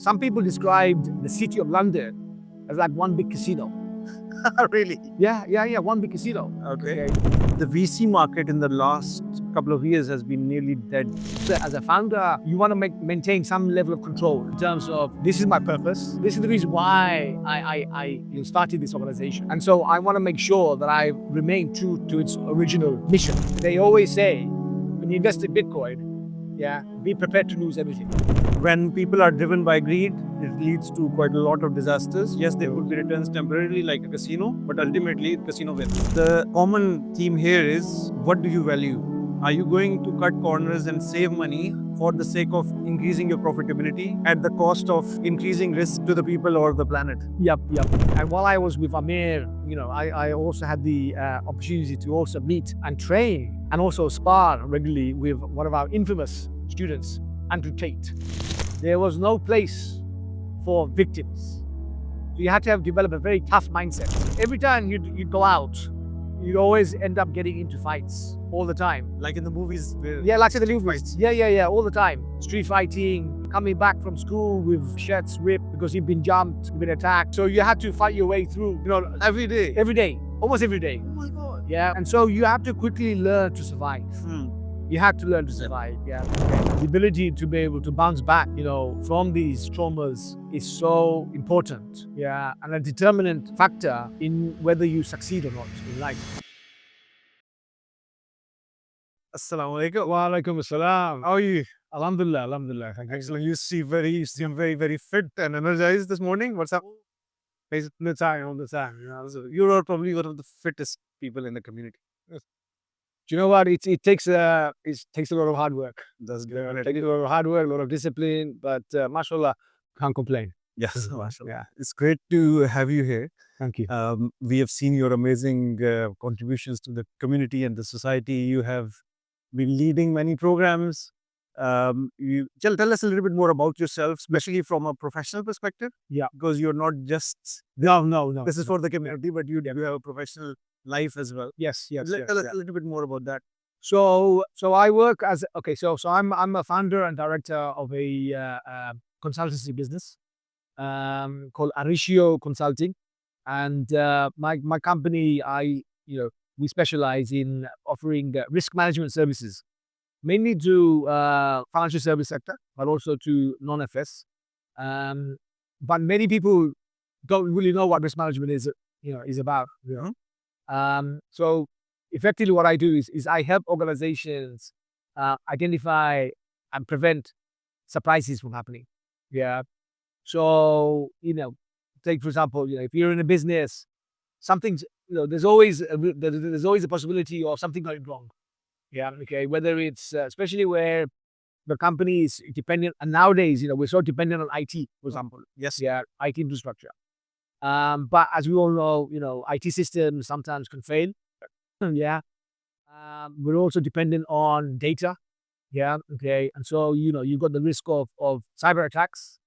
Some people described the city of London as like one big casino. Really? Yeah, one big casino. Okay. The VC market in the last couple of years has been nearly dead. So as a founder, you want to maintain some level of control in terms of, this is my purpose. This is the reason why I started this organization. And so I want to make sure that I remain true to its original mission. They always say, when you invest in Bitcoin, be prepared to lose everything. When people are driven by greed, it leads to quite a lot of disasters. Yes, there could be returns temporarily like a casino, but ultimately the casino wins. The common theme here is, what do you value? Are you going to cut corners and save money for the sake of increasing your profitability at the cost of increasing risk to the people or the planet? Yep. And while I was with Amir, I also had the opportunity to also meet and train and also spar regularly with one of our infamous students, Andrew Tate. There was no place for victims. So you had to have developed a very tough mindset. Every time you'd go out, you'd always end up getting into fights all the time. Like in the movies? Yeah, like in the movies. Yeah, all the time. Street fighting, coming back from school with shirts ripped because you've been jumped, you've been attacked. So you had to fight your way through, Every day? Every day, almost every day. Oh my God. Yeah, and so you have to quickly learn to survive. You have to learn to survive, The ability to be able to bounce back, from these traumas is so important, and a determinant factor in whether you succeed or not in life. Assalamu alaikum. Wa alaikum assalam. How are you? Alhamdulillah. Excellent. You seem very, very fit and energized this morning. What's up? All the time. So you are probably one of the fittest people in the community. Do you know what? It takes a lot of hard work. That's good. It takes a lot of hard work, a lot of discipline, but mashallah, can't complain. Yes, mashallah. Yeah. It's great to have you here. Thank you. We have seen your amazing contributions to the community and the society. You have been leading many programs. You tell us a little bit more about yourself, especially from a professional perspective. Yeah. Because you're not just No. This is for the community, but you have a professional life as well. Yes. Tell us a little bit more about that. So I work as so I'm a founder and director of a consultancy business called Arisio Consulting, and my company, we specialize in offering risk management services, mainly to financial service sector, but also to non-FS. But many people don't really know what risk management is about. So effectively what I do is I help organizations identify and prevent surprises from happening. So, take for example, if you're in a business, something's, there's always a possibility of something going wrong. Whether it's, especially where the company is dependent, and nowadays, we're so dependent on IT, for example. Yes. IT infrastructure. But as we all know, IT systems sometimes can fail. We're also dependent on data. And so, you've got the risk of cyber attacks.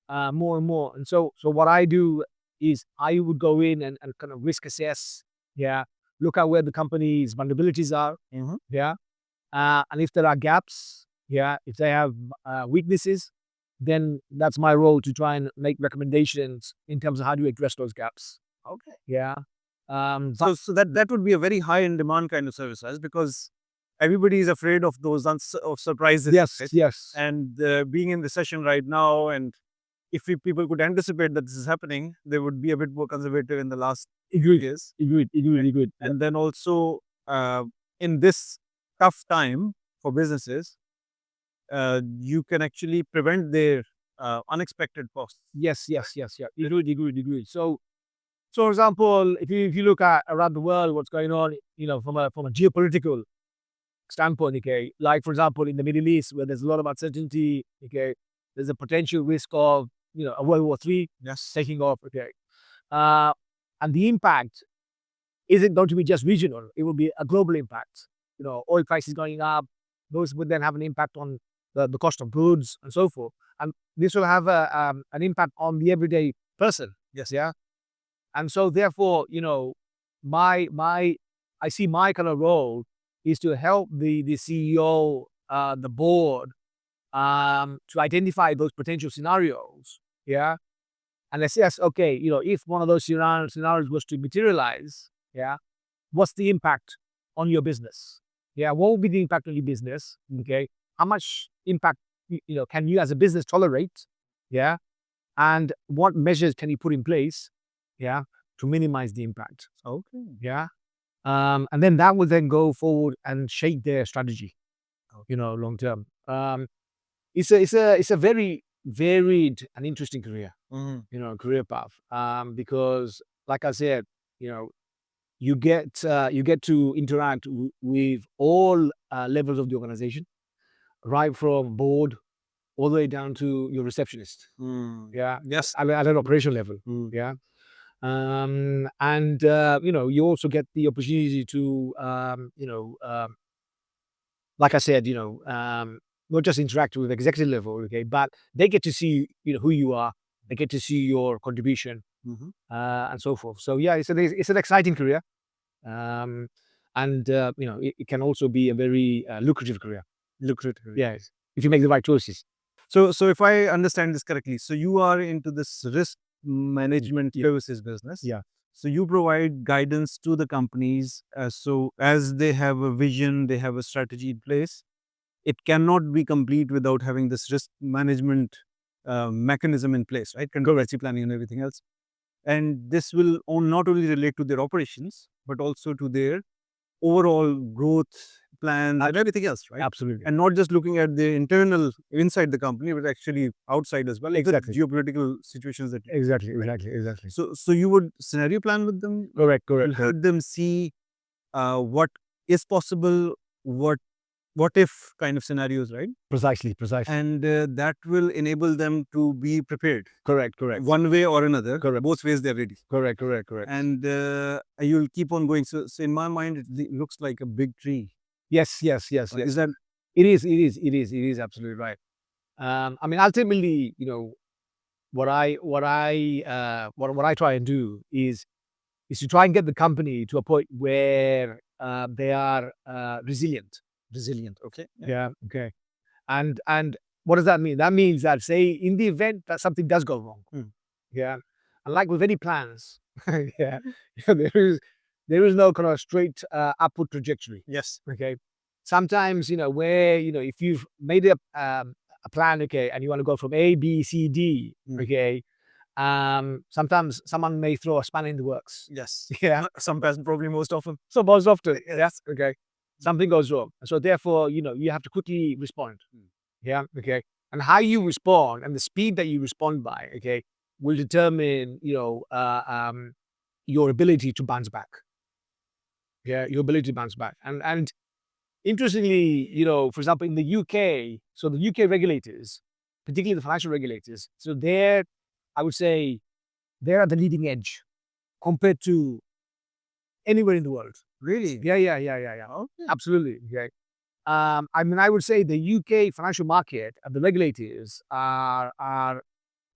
More and more. And so what I do is I would go in and kind of risk assess. Look at where the company's vulnerabilities are. And if there are gaps, if they have weaknesses, then that's my role to try and make recommendations in terms of how do you address those gaps. Okay. So that would be a very high in demand kind of service, right? Because everybody is afraid of those of surprises. Yes. And being in the session right now, and if people could anticipate that this is happening, they would be a bit more conservative in the last years. Agreed. And then also in this tough time for businesses, you can actually prevent their unexpected costs. Yes. Agreed. So for example, if you look at around the world, what's going on, from a geopolitical standpoint, like for example, in the Middle East, where there's a lot of uncertainty, there's a potential risk of, a World War III taking off, and the impact isn't going to be just regional, it will be a global impact. Oil prices going up, those would then have an impact on the cost of goods and so forth. And this will have an impact on the everyday person. And so therefore, I see my kind of role is to help the CEO, the board, to identify those potential scenarios. Yeah. And assess, okay, if one of those scenarios was to materialize, yeah, what's the impact on your business? Yeah, what will be the impact on your business? Okay, how much impact can you as a business tolerate? Yeah, and what measures can you put in place? Yeah, to minimize the impact. Okay. Yeah, and then that will then go forward and shape their strategy. Long term. It's a very varied and interesting career. Career path. Because like I said, you get to interact with all levels of the organization, right from board all the way down to your receptionist. Yeah, Yes. at an operational level. Yeah, and you also get the opportunity to like I said, not just interact with executive level, okay, but they get to see who you are, they get to see your contribution, and so forth. So yeah, it's an exciting career. Um, and it can also be a very lucrative career. Lucrative. Yes, if you make the right choices. So if I understand this correctly, so you are into this risk management services business. Yeah. So you provide guidance to the companies. So as they have a vision, they have a strategy in place. It cannot be complete without having this risk management mechanism in place, right? Contingency planning and everything else. And this will not only relate to their operations, but also to their overall growth plans and everything else, right? Absolutely. And not just looking at the internal inside the company, but actually outside as well. Exactly. The geopolitical situations that Exactly. so you would scenario plan with them. Correct. You'll help them see what is possible, what if kind of scenarios, right? Precisely. And that will enable them to be prepared. Correct. One way or another. Correct. Both ways they're ready. Correct. And you'll keep on going. So in my mind, it looks like a big tree. Yes. Is that It is absolutely right. I mean, ultimately, what I try and do is to try and get the company to a point where they are resilient. okay? Yeah. Okay. And what does that mean? That means that, say, in the event that something does go wrong, yeah, and like with any plans, yeah, there is no kind of straight upward trajectory. Yes. Okay. Sometimes, where, if you've made a plan, okay, and you want to go from A, B, C, D, okay, sometimes someone may throw a spanner in the works. Yes. Yeah. Sometimes, probably most often. So most often, yes, okay, something goes wrong. And so therefore, you have to quickly respond. Yeah, okay. And how you respond and the speed that you respond by, okay, will determine, your ability to bounce back. Yeah, your ability to bounce back. And interestingly, for example, in the UK, so the UK regulators, particularly the financial regulators, so I would say, they're at the leading edge compared to anywhere in the world. Really? Yeah. Okay. Absolutely. Okay. I mean, I would say the UK financial market and the regulators are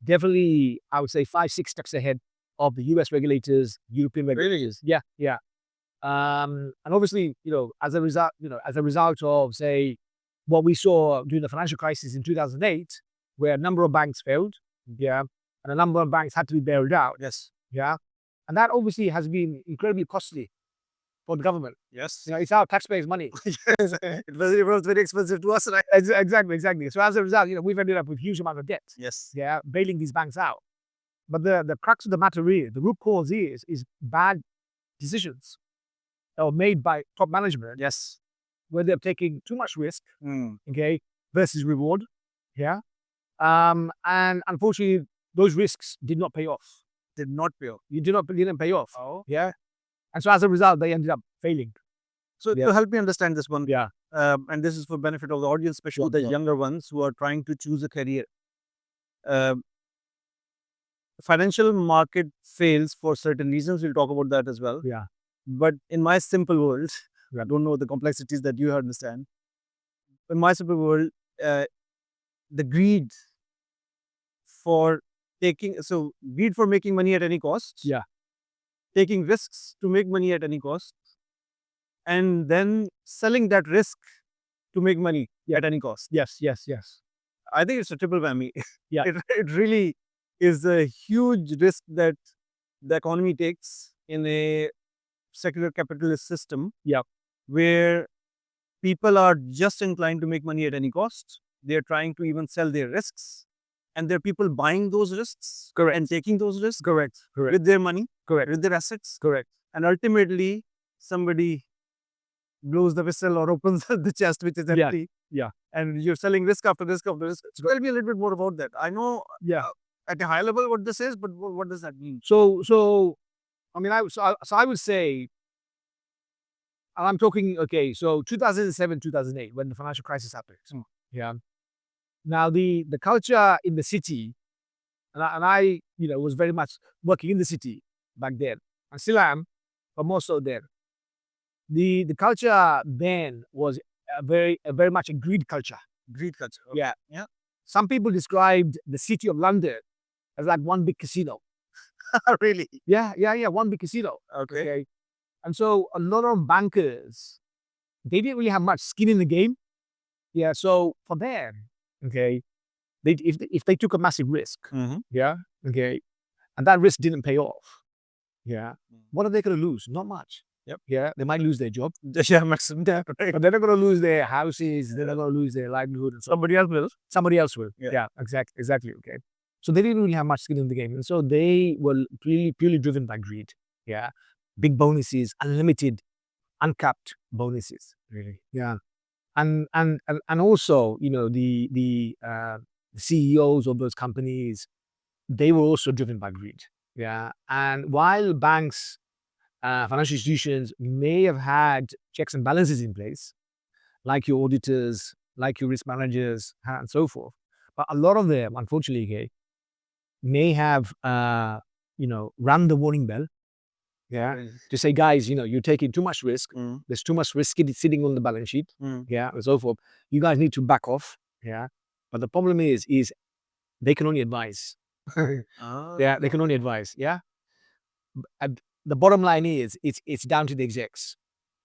definitely, I would say, 5-6 steps ahead of the US regulators, European regulators. Really? Yeah. And obviously, as a result of, say, what we saw during the financial crisis in 2008, where a number of banks failed, yeah, and a number of banks had to be bailed out, Yes. yeah, and that obviously has been incredibly costly for the government. Yes. It's our taxpayers' money. Yes. It was very expensive to us, right? Exactly. So as a result, we've ended up with huge amount of debt. Yes. Yeah, bailing these banks out. But the crux of the matter is, the root cause is bad decisions that were made by top management. Yes. Where they're taking too much risk, Mm. okay, versus reward. Yeah. And unfortunately, those risks did not pay off. Did not pay off. Didn't pay off. Oh. Yeah. And so as a result, they ended up failing. So Yeah. to help me understand this one, Yeah. and this is for benefit of the audience, especially the younger ones who are trying to choose a career. Financial market fails for certain reasons. We'll talk about that as well. Yeah. But in my simple world, I don't know the complexities that you understand. In my simple world, the greed for making money at any cost. Yeah. Taking risks to make money at any cost, and then selling that risk to make money at any cost. Yes. I think it's a triple whammy. Yeah. It really is a huge risk that the economy takes in a secular capitalist system. Yeah. Where people are just inclined to make money at any cost. They're trying to even sell their risks. And there are people buying those risks and taking those risks Correct. with their money, Correct. with their assets. Correct. And ultimately, somebody blows the whistle or opens the chest, which is empty. Yeah. And you're selling risk after risk after risk. So tell me a little bit more about that. I know at a high level what this is, but what does that mean? So I mean, I would say, and I'm talking, okay, so 2007, 2008, when the financial crisis happened. Yeah. Now the culture in the city, and I was very much working in the city back then, and still am, but more so then. The culture then was very much a greed culture. Greed culture. Yeah. Yeah. Some people described the city of London as like one big casino. Really? Yeah, one big casino. Okay. And so a lot of bankers, they didn't really have much skin in the game. Yeah, so for them, okay, if they took a massive risk, yeah, okay, and that risk didn't pay off, yeah, what are they going to lose? Not much. Yep. Yeah, they might lose their job, Yeah, maximum. but they're not going to lose their houses. They're not going to lose their livelihood. And Somebody else will. Somebody else will. Yeah. Yeah, exactly. Okay, so they didn't really have much skin in the game, and so they were purely driven by greed. Yeah, big bonuses, unlimited, uncapped bonuses. Really. Yeah, and also, the CEOs of those companies, they were also driven by greed. Yeah, and while banks, financial institutions may have had checks and balances in place, like your auditors, like your risk managers, and so forth, but a lot of them, unfortunately, okay, may have, run the warning bell. Yeah, to say, guys, you're taking too much risk. There's too much risk sitting on the balance sheet. Yeah, and so forth. You guys need to back off. Yeah, but the problem is they can only advise. Yeah, they can only advise. Yeah, and the bottom line is it's down to the execs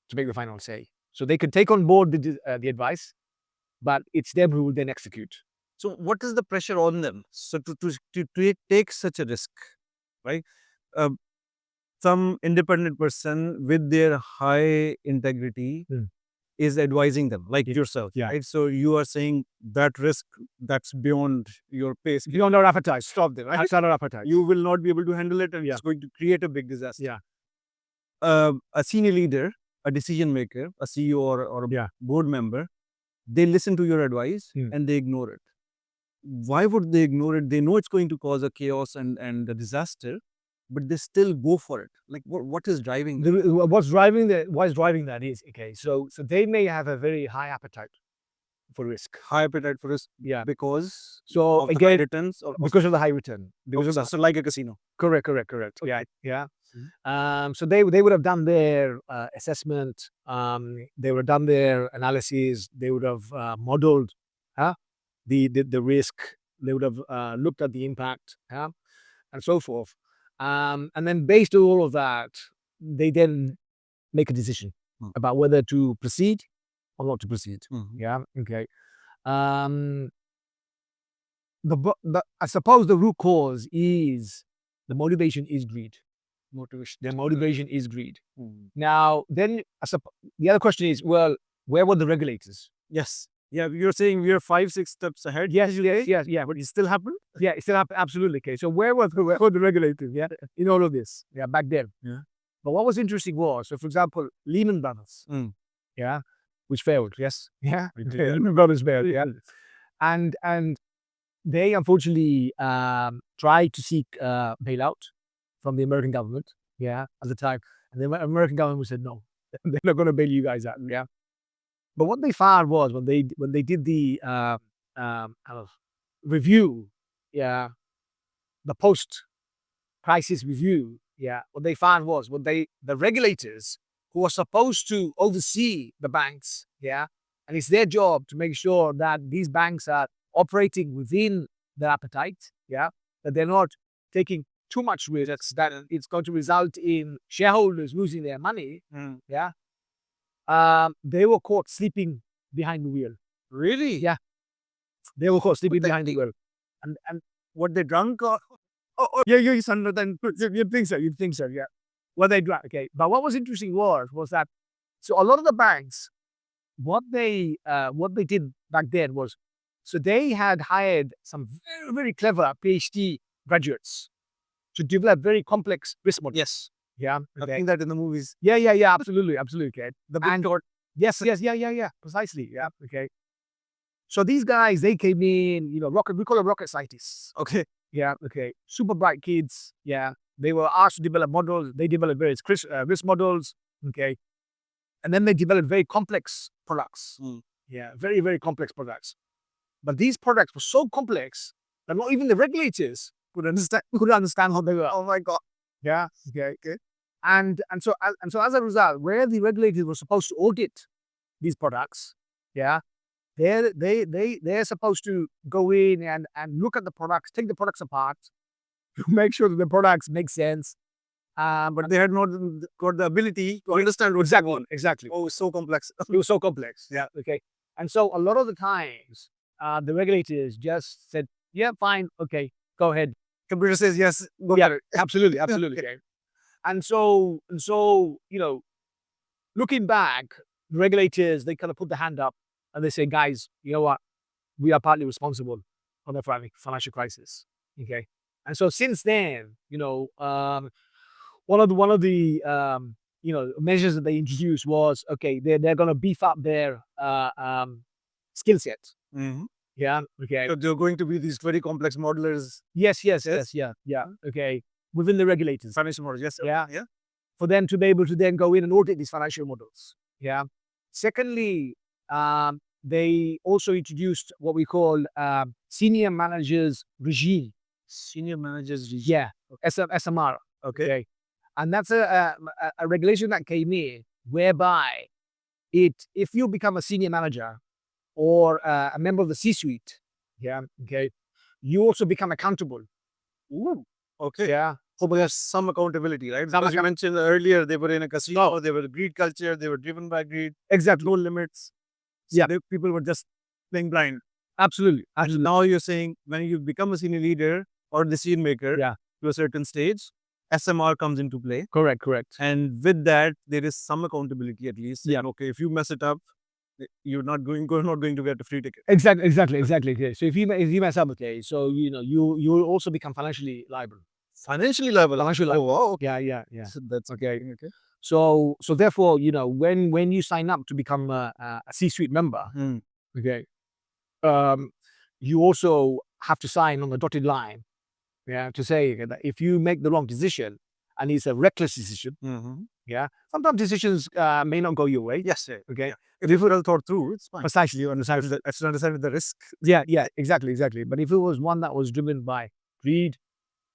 to make the final say. So they can take on board the advice, but it's them who will then execute. So what is the pressure on them? So to take such a risk, right? Some independent person with their high integrity is advising them, like yourself. Yeah. Right? So you are saying that risk that's beyond your pace, Beyond our appetite. stop there. Right? Outside our appetite. You will not be able to handle it, and it's going to create a big disaster. Yeah. A senior leader, a decision maker, a CEO or a board member, they listen to your advice and they ignore it. Why would they ignore it? They know it's going to cause a chaos and a disaster, but they still go for it. Like what is driving that? What's driving that is, okay, so they may have a very high appetite for risk. High appetite for risk. Yeah. Because So of the again, high returns or because of the high return. because so like a casino. Correct. Okay. Yeah. So they would have done their assessment. They would have done their analysis. They would have modeled the risk. They would have looked at the impact, and so forth. And then based on all of that, they then make a decision about whether to proceed or not to proceed. Yeah. Okay. I suppose the root cause is the motivation is greed. Their motivation is greed. Now, then the other question is, well, where were the regulators? Yes. Yeah, you're saying we are 5-6 steps ahead. Yes, but it still happened. Yeah, it still happened. Absolutely. Okay. So where were the regulators? Yeah, in all of this. Yeah, back then. Yeah. But what was interesting was, so for example, Lehman Brothers. Yeah, which failed. Yes. Yeah. Lehman Brothers failed. Yeah. And they unfortunately tried to seek bailout from the American government. Yeah, at the time, and the American government said no, they're not going to bail you guys out. Yeah. But what they found was when they did the review, the post-crisis review, what they found was the regulators who are supposed to oversee the banks, and it's their job to make sure that these banks are operating within their appetite, that they're not taking too much risk, that it's going to result in shareholders losing their money, they were caught sleeping behind the wheel. Really? Yeah. They were sleeping behind the wheel. And What they drunk or yeah, you understand. You'd think so. You'd think so. Yeah. What they drank. Okay. But what was interesting was that so a lot of the banks, what they did back then was, so they had hired some very, very clever PhD graduates to develop very complex risk models. yes. Yeah. I've Okay. seen that in the movies. Yeah. Absolutely. Okay. The big And- short. Yes. Yeah. Precisely. Yeah. Okay. So these guys, they came in, we call them rocket scientists. Okay. Yeah. Okay. Super bright kids. Yeah. They were asked to develop models. They developed various risk models. Okay. And then they developed very complex products. Mm. Yeah. Very, very complex products. But these products were so complex that not even the regulators could understand how they were. Oh my God. Yeah. Okay. And so as a result, where the regulators were supposed to audit these products, yeah, they're supposed to go in and look at the products, take the products apart, to make sure that the products make sense. But they had not got the ability to understand what's going on. Exactly. Oh, it's so complex. It was so complex. Yeah. Okay. And so a lot of the times, the regulators just said, "Yeah, fine, okay, go ahead." Computer says yes. Go Yeah, for it. absolutely. Okay. And so looking back, the regulators, they kind of put the hand up and they say, "Guys, you know what? We are partly responsible for the financial crisis." Okay. And so since then, one of the measures that they introduced was, okay, they're going to beef up their skill set. Mm-hmm. Yeah. Okay. So they're going to be these very complex modelers. Yes. Yeah. Okay. Within the regulators. Financial models. Yes. Yeah. Yeah. For them to be able to then go in and audit these financial models. Yeah. Secondly, they also introduced what we call senior managers regime. Senior managers. Yeah. SMR. Okay. And that's a regulation that came in whereby if you become a senior manager or a member of the C-suite, yeah, okay, you also become accountable. Ooh. Okay. Yeah. So there's some accountability, right? Some Because you mentioned earlier they were in a casino, they were a greed culture, they were driven by greed, Exactly. no limits. So Yeah. People were just playing blind. Absolutely. And now you're saying when you become a senior leader or decision maker Yeah. to a certain stage, SMR comes into play. Correct. And with that, there is some accountability at least. Yeah. Saying, okay, if you mess it up, you're not going to get a free ticket. Exactly. Okay. So if you mess up, okay, so you also become financially liable. Financially liable. Financially Oh, wow. Yeah. So that's Okay. So therefore, when you sign up to become a C-suite member, Mm. okay, you also have to sign on the dotted line, yeah, to say that if you make the wrong decision and it's a reckless decision, Mm-hmm. yeah, sometimes decisions may not go your way. Yes. Okay. If it well thought through, it's fine. Precisely. You understand? I should understand the risk. Yeah. Exactly. But if it was one that was driven by greed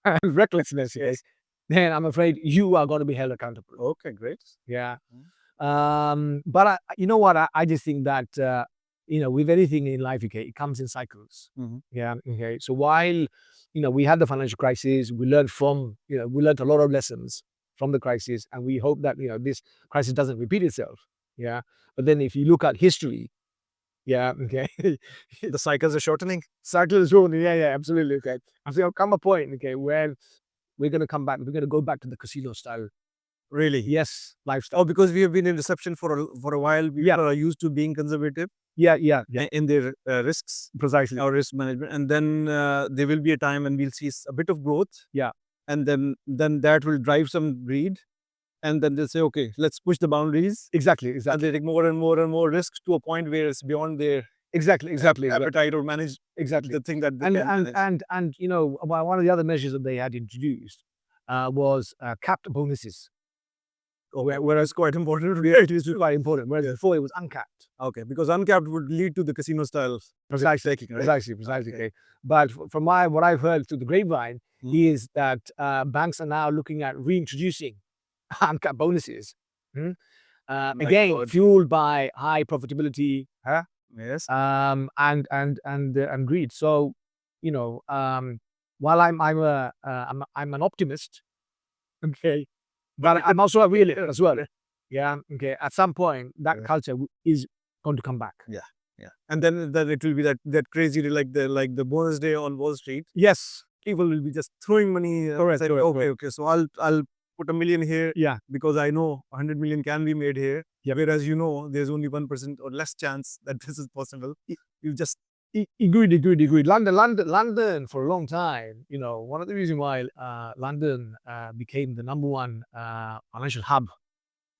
and recklessness, yes, then I'm afraid you are going to be held accountable. Okay, great. Yeah. But you know what? I just think that with anything in life, okay, it comes in cycles. Mhm. Yeah. Okay. So while we had the financial crisis, we learned a lot of lessons from the crisis, and we hope that this crisis doesn't repeat itself. Yeah. But then if you look at history, yeah, okay, The cycles are shortening. cycle is rolling. Yeah, absolutely. Okay. I think there'll come a point, okay, where we're going to come back. We're going to go back to the casino style. Really? Yes, lifestyle. Oh, because we have been in reception for a while. People Yeah. are used to being conservative Yeah. in their risks Precisely. or risk management, and then there will be a time when we'll see a bit of growth. Yeah. And then that will drive some greed, and then they'll say, okay, let's push the boundaries, Exactly. and they take more and more risks to a point where it's beyond their Exactly. appetite or manage Exactly. the thing that they And can manage. and one of the other measures that they had introduced was capped bonuses. Whereas quite important. Yeah, it is quite important. Whereas before it was uncapped. Okay, because uncapped would lead to the casino style Precisely. taking, right? Precisely. Okay. Okay. But from what I've heard through the grapevine Mhm. is that banks are now looking at reintroducing uncapped bonuses. My Again, God. fueled by high profitability, Yes. and greed. So, while I'm an optimist, okay, but I'm also a realist as well. Yeah. Okay. At some point, that Yeah. culture is going to come back. Yeah. Yeah. And then it will be that crazy like the bonus day on Wall Street. Yes. People will be just throwing money. Correct. Okay. So I'll put $1 million here. Yeah. Because I know 100 million can be made here. Yeah. Whereas there's only 1% or less chance that this is possible. You just Agreed. London for a long time. One of the reasons why London became the number one financial hub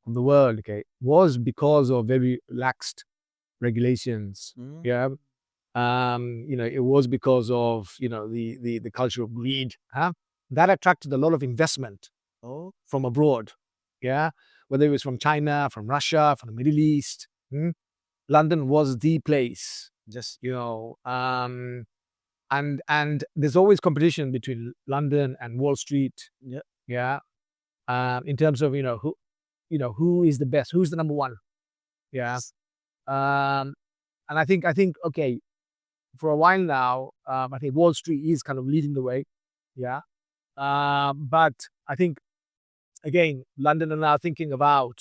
of the world, okay, was because of very relaxed regulations. Yeah. It was because of the culture of greed. That attracted a lot of investment from abroad. Yeah, whether it was from China, from Russia, from the Middle East. London was the place. just And there's always competition between London and Wall Street. Yeah. In terms of who is the best, who's the number one. Yeah. And I think okay, for a while now, I think Wall Street is kind of leading the way. Yeah. But I think again, London are now thinking about,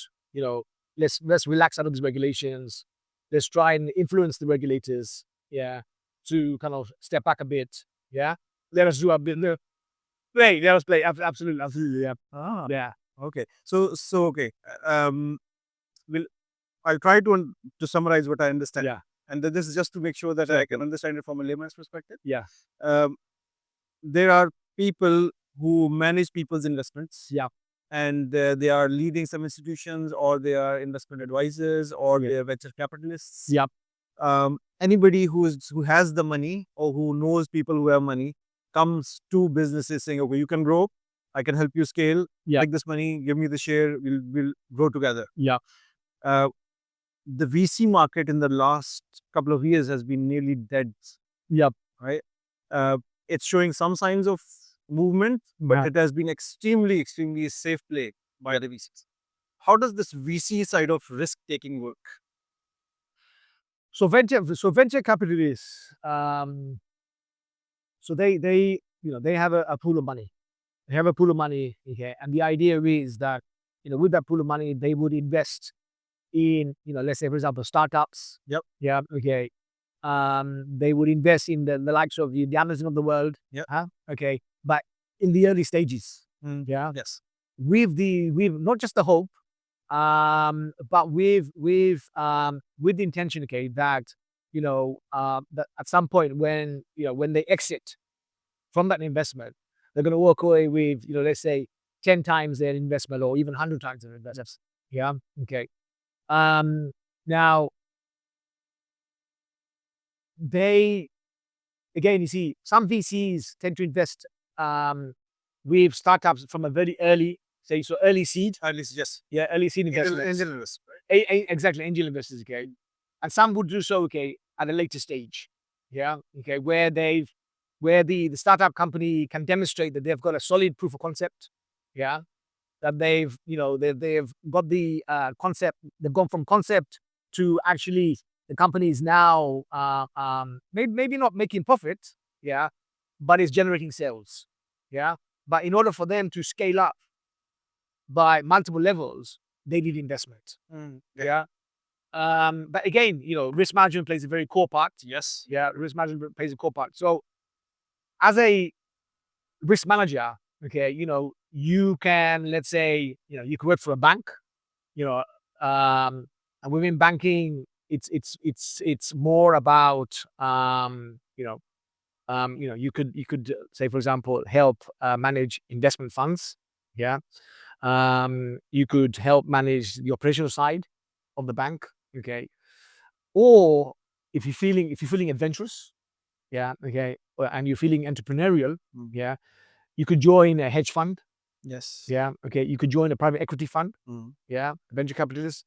let's relax out of these regulations. Let's try and influence the regulators. Yeah. To kind of step back a bit. Yeah. Let us do a bit. Let us play. Absolutely. Yeah. Yeah. okay. So okay. I'll try to summarize what I understand. Yeah. And this is just to make sure that I can understand it from a layman's perspective. Yeah. There are people who manage people's investments. Yeah. And they are leading some institutions, or they are investment advisors, or they are venture capitalists. Yeah. Anybody who has the money, or who knows people who have money, comes to businesses saying, okay, you can grow, I can help you scale. Yeah. Take this money, give me the share, we'll grow together. Yeah. The VC market in the last couple of years has been nearly dead. Yeah. Right. It's showing some signs of movement, but it has been extremely safe play by the VCs. How does this VC side of risk taking work? So venture capitalists, so they have a pool of money. They have a pool of money, okay, and the idea is that with that pool of money they would invest in let's say for example startups. Yep. Yeah. Okay. They would invest in the likes of the Amazon of the world. Yep. Okay, but in the early stages. Yeah. Yes. With not just the hope, but with the intention, okay, that that at some point when they exit from that investment, they're going to walk away with let's say 10 times their investment, or even 100 times their investment. Yeah. Okay. Now they, again, you see, some VCs tend to invest with startups from a very early, so early seed. Yes. Yeah, early seed investments. Angel investors, Exactly, angel investors, okay. And some would do so, okay, at a later stage. Yeah, okay, where the startup company can demonstrate that they've got a solid proof of concept. Yeah, that they've got the concept. They've gone from concept to actually the company is now maybe not making profit. Yeah, but it's generating sales. Yeah, but in order for them to scale up by multiple levels, they need investment. Yeah. But again, risk management plays a very core part. Yes. Yeah, risk management plays a core part. So as a risk manager, okay, you can, let's say, you can work for a bank, and within banking, it's more about, you could say, for example, help manage investment funds. Yeah. You could help manage the operational side of the bank. Okay. Or if you're feeling adventurous, yeah, okay, and you're feeling entrepreneurial, yeah, you could join a hedge fund. Yes. Yeah. Okay. You could join a private equity fund. Yeah. Venture capitalists,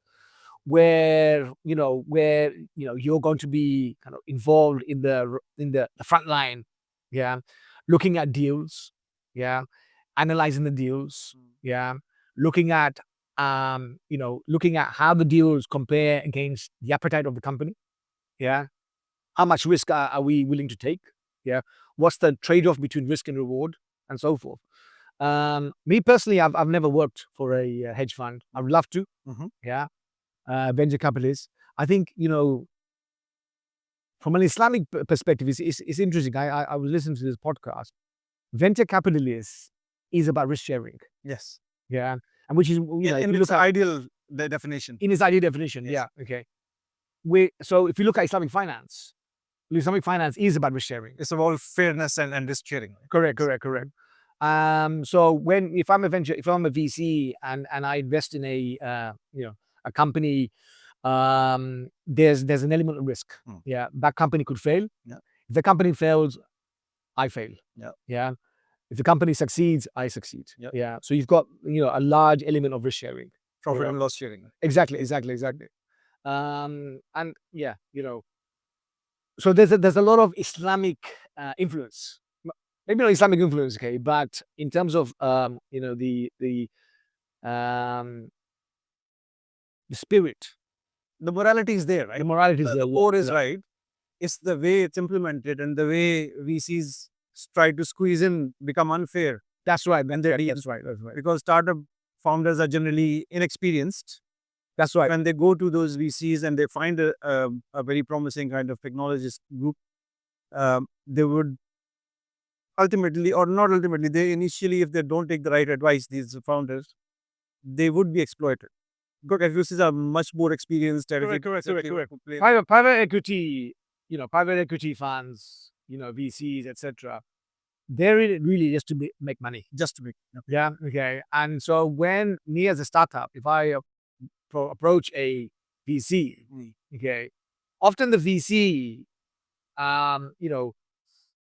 where you're going to be kind of involved in the front line. Yeah. Looking at deals. Yeah. Analyzing the deals. Yeah. Looking at how the deals compare against the appetite of the company. Yeah. How much risk are we willing to take? Yeah. What's the trade-off between risk and reward, and so forth. Me personally, I've never worked for a hedge fund. I would love to. Yeah. Venture capitalists. I think, from an Islamic perspective, it's interesting. I was listening to this podcast. Venture capitalist is about risk sharing. Yes. Yeah. And which is, if In you its look at ideal definition. in its ideal definition. Yes. Yeah. Okay. So if you look at Islamic finance is about risk sharing. It's about fairness and risk sharing. Correct. So if I'm a VC and I invest in a company, there's an element of risk. Yeah, that company could fail. Yeah. If the company fails, I fail. Yeah. Yeah. If the company succeeds, I succeed. Yeah. Yeah. So you've got a large element of risk sharing. Profit and loss sharing. Exactly. And yeah, so there's a lot of Islamic influence. Maybe not Islamic influence, okay, but in terms of the spirit, The morality is there, right? the morality is The core is right. It's the way it's implemented and the way VCs try to squeeze in become unfair. That's right. That's right. Because startup founders are generally inexperienced. That's right. When they go to those VCs and they find a very promising kind of technologist group, they would ultimately, or not ultimately, they initially, if they don't take the right advice, these founders, they would be exploited. Because VCs are much more experienced. Correct. Private equity funds, VCs, etc. They're really just to make money. Just to make. Yeah. Okay. And so when me as a startup, if I approach a VC, okay, often the VC,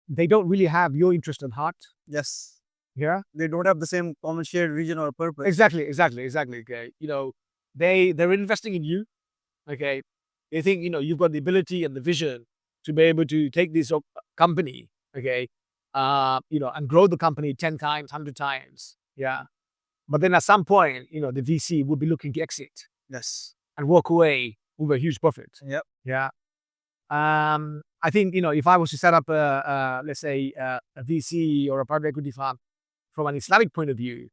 they don't really have your interest at heart. Yes. Yeah. They don't have the same common shared vision or purpose. Exactly. Okay. They're investing in you. Okay. They think, you've got the ability and the vision to be able to take this company, okay, and grow the company 10 times, 100 times. Yeah. But then at some point, the VC will be looking to exit. Yes. And walk away with a huge profit. Yep. Yeah. I think, if I was to set up let's say a VC or a private equity fund from an Islamic point of view,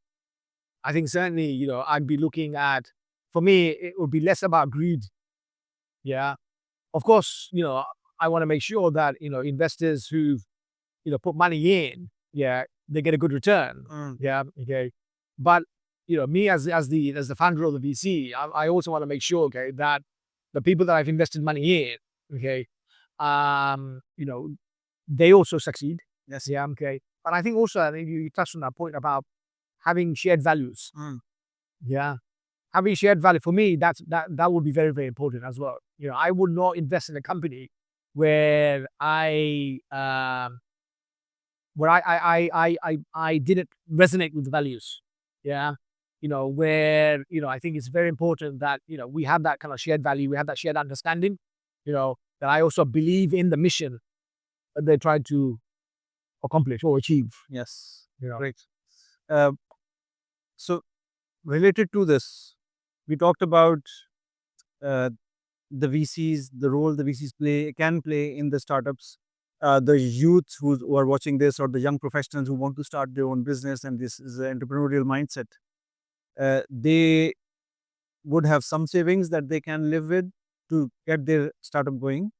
I think certainly, I'd be looking at, for me, it would be less about greed. Yeah. Of course, I want to make sure that, investors who've, put money in, yeah, they get a good return. Yeah. Okay. But, me as the founder of the VC, I also want to make sure, okay, that the people that I've invested money in, okay, they also succeed. Yes. Yeah. Okay. And I think also, you touched on that point about having shared values. Yeah. Having shared value, for me, that would be very, very important as well. I would not invest in a company where I didn't resonate with the values. Yeah. Where, I think it's very important that, we have that kind of shared value, we have that shared understanding, that I also believe in the mission that they're trying to accomplish or achieve. Yes. Yeah. Great. So related to this, we talked about the VCs, the role the VCs can play in the startups. The youth who are watching this, or the young professionals who want to start their own business, and this is an entrepreneurial mindset, they would have some savings that they can live with to get their startup going.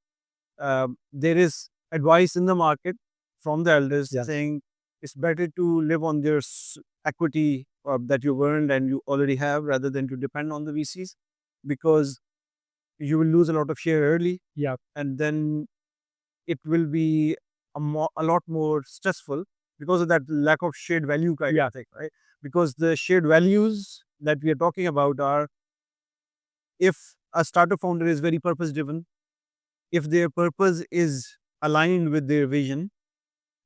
There is advice in the market from the elders saying it's better to live on their equity that you've earned and you already have, rather than to depend on the VCs, because you will lose a lot of share early. Yeah. And then it will be a lot more stressful because of that lack of shared value kind of thing, right? Because the shared values that we are talking about are, if a startup founder is very purpose driven, if their purpose is aligned with their vision,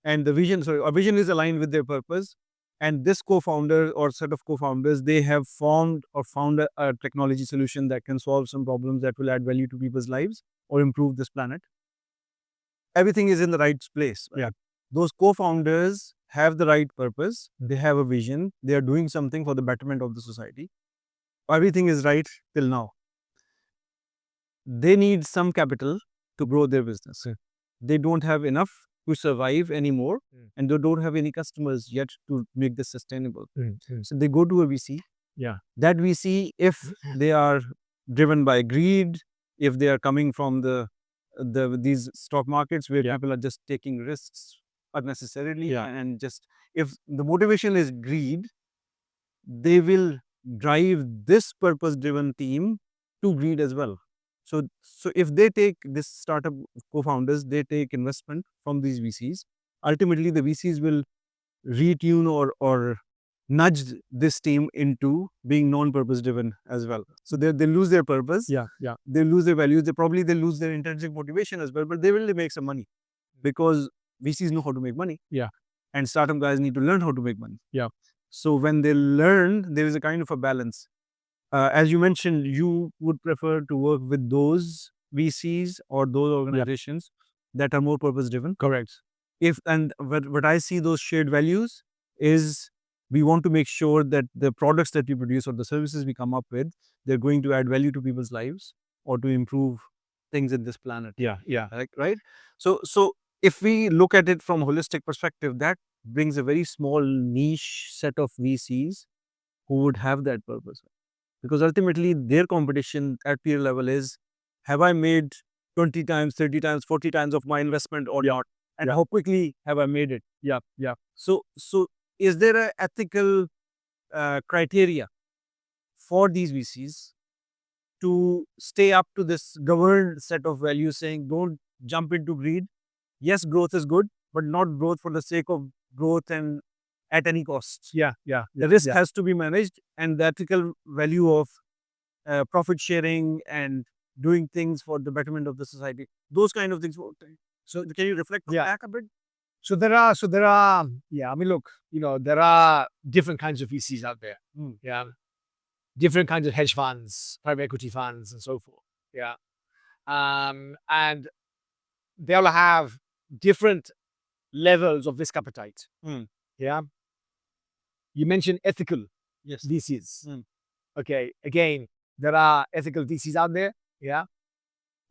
and a vision is aligned with their purpose, and this co-founder or set of co-founders, they have formed or found a technology solution that can solve some problems that will add value to people's lives or improve this planet, everything is in the right place. Right? Yeah. Those co-founders have the right purpose, they have a vision, they are doing something for the betterment of the society. Everything is right till now. They need some capital to grow their business. They don't have enough to survive anymore, and they don't have any customers yet to make this sustainable. So they go to a VC. Yeah. That VC, if they are driven by greed, if they are coming from the these stock markets where people are just taking risks unnecessarily, and just, if the motivation is greed, they will drive this purpose-driven team to greed as well. So if they take this startup co-founders, they take investment from these VCs, ultimately the VCs will retune or nudge this team into being non-purpose driven as well. So they lose their purpose, they lose their values, they lose their intrinsic motivation as well, but they will make some money because VCs know how to make money. And startup guys need to learn how to make money. So when they learn, there is a kind of a balance. As you mentioned, you would prefer to work with those VCs or those organizations that are more purpose driven. Correct. What I see those shared values is, we want to make sure that the products that we produce or the services we come up with, they're going to add value to people's lives or to improve things in this planet. Right? So if we look at it from a holistic perspective, that brings a very small niche set of VCs who would have that purpose. Because ultimately their competition at peer level is, have I made 20 times, 30 times, 40 times of my investment or not? And how quickly have I made it? So is there an ethical criteria for these VCs to stay up to this governed set of values, saying don't jump into greed? Yes, growth is good, but not growth for the sake of growth and at any cost. The risk has to be managed, and the ethical value of profit sharing and doing things for the betterment of the society, those kind of things. So can you reflect back a bit? So there are, I mean, look, there are different kinds of VCs out there. Different kinds of hedge funds, private equity funds, and so forth. And they all have different levels of risk appetite. You mentioned ethical VCs. Okay, again, there are ethical VCs out there,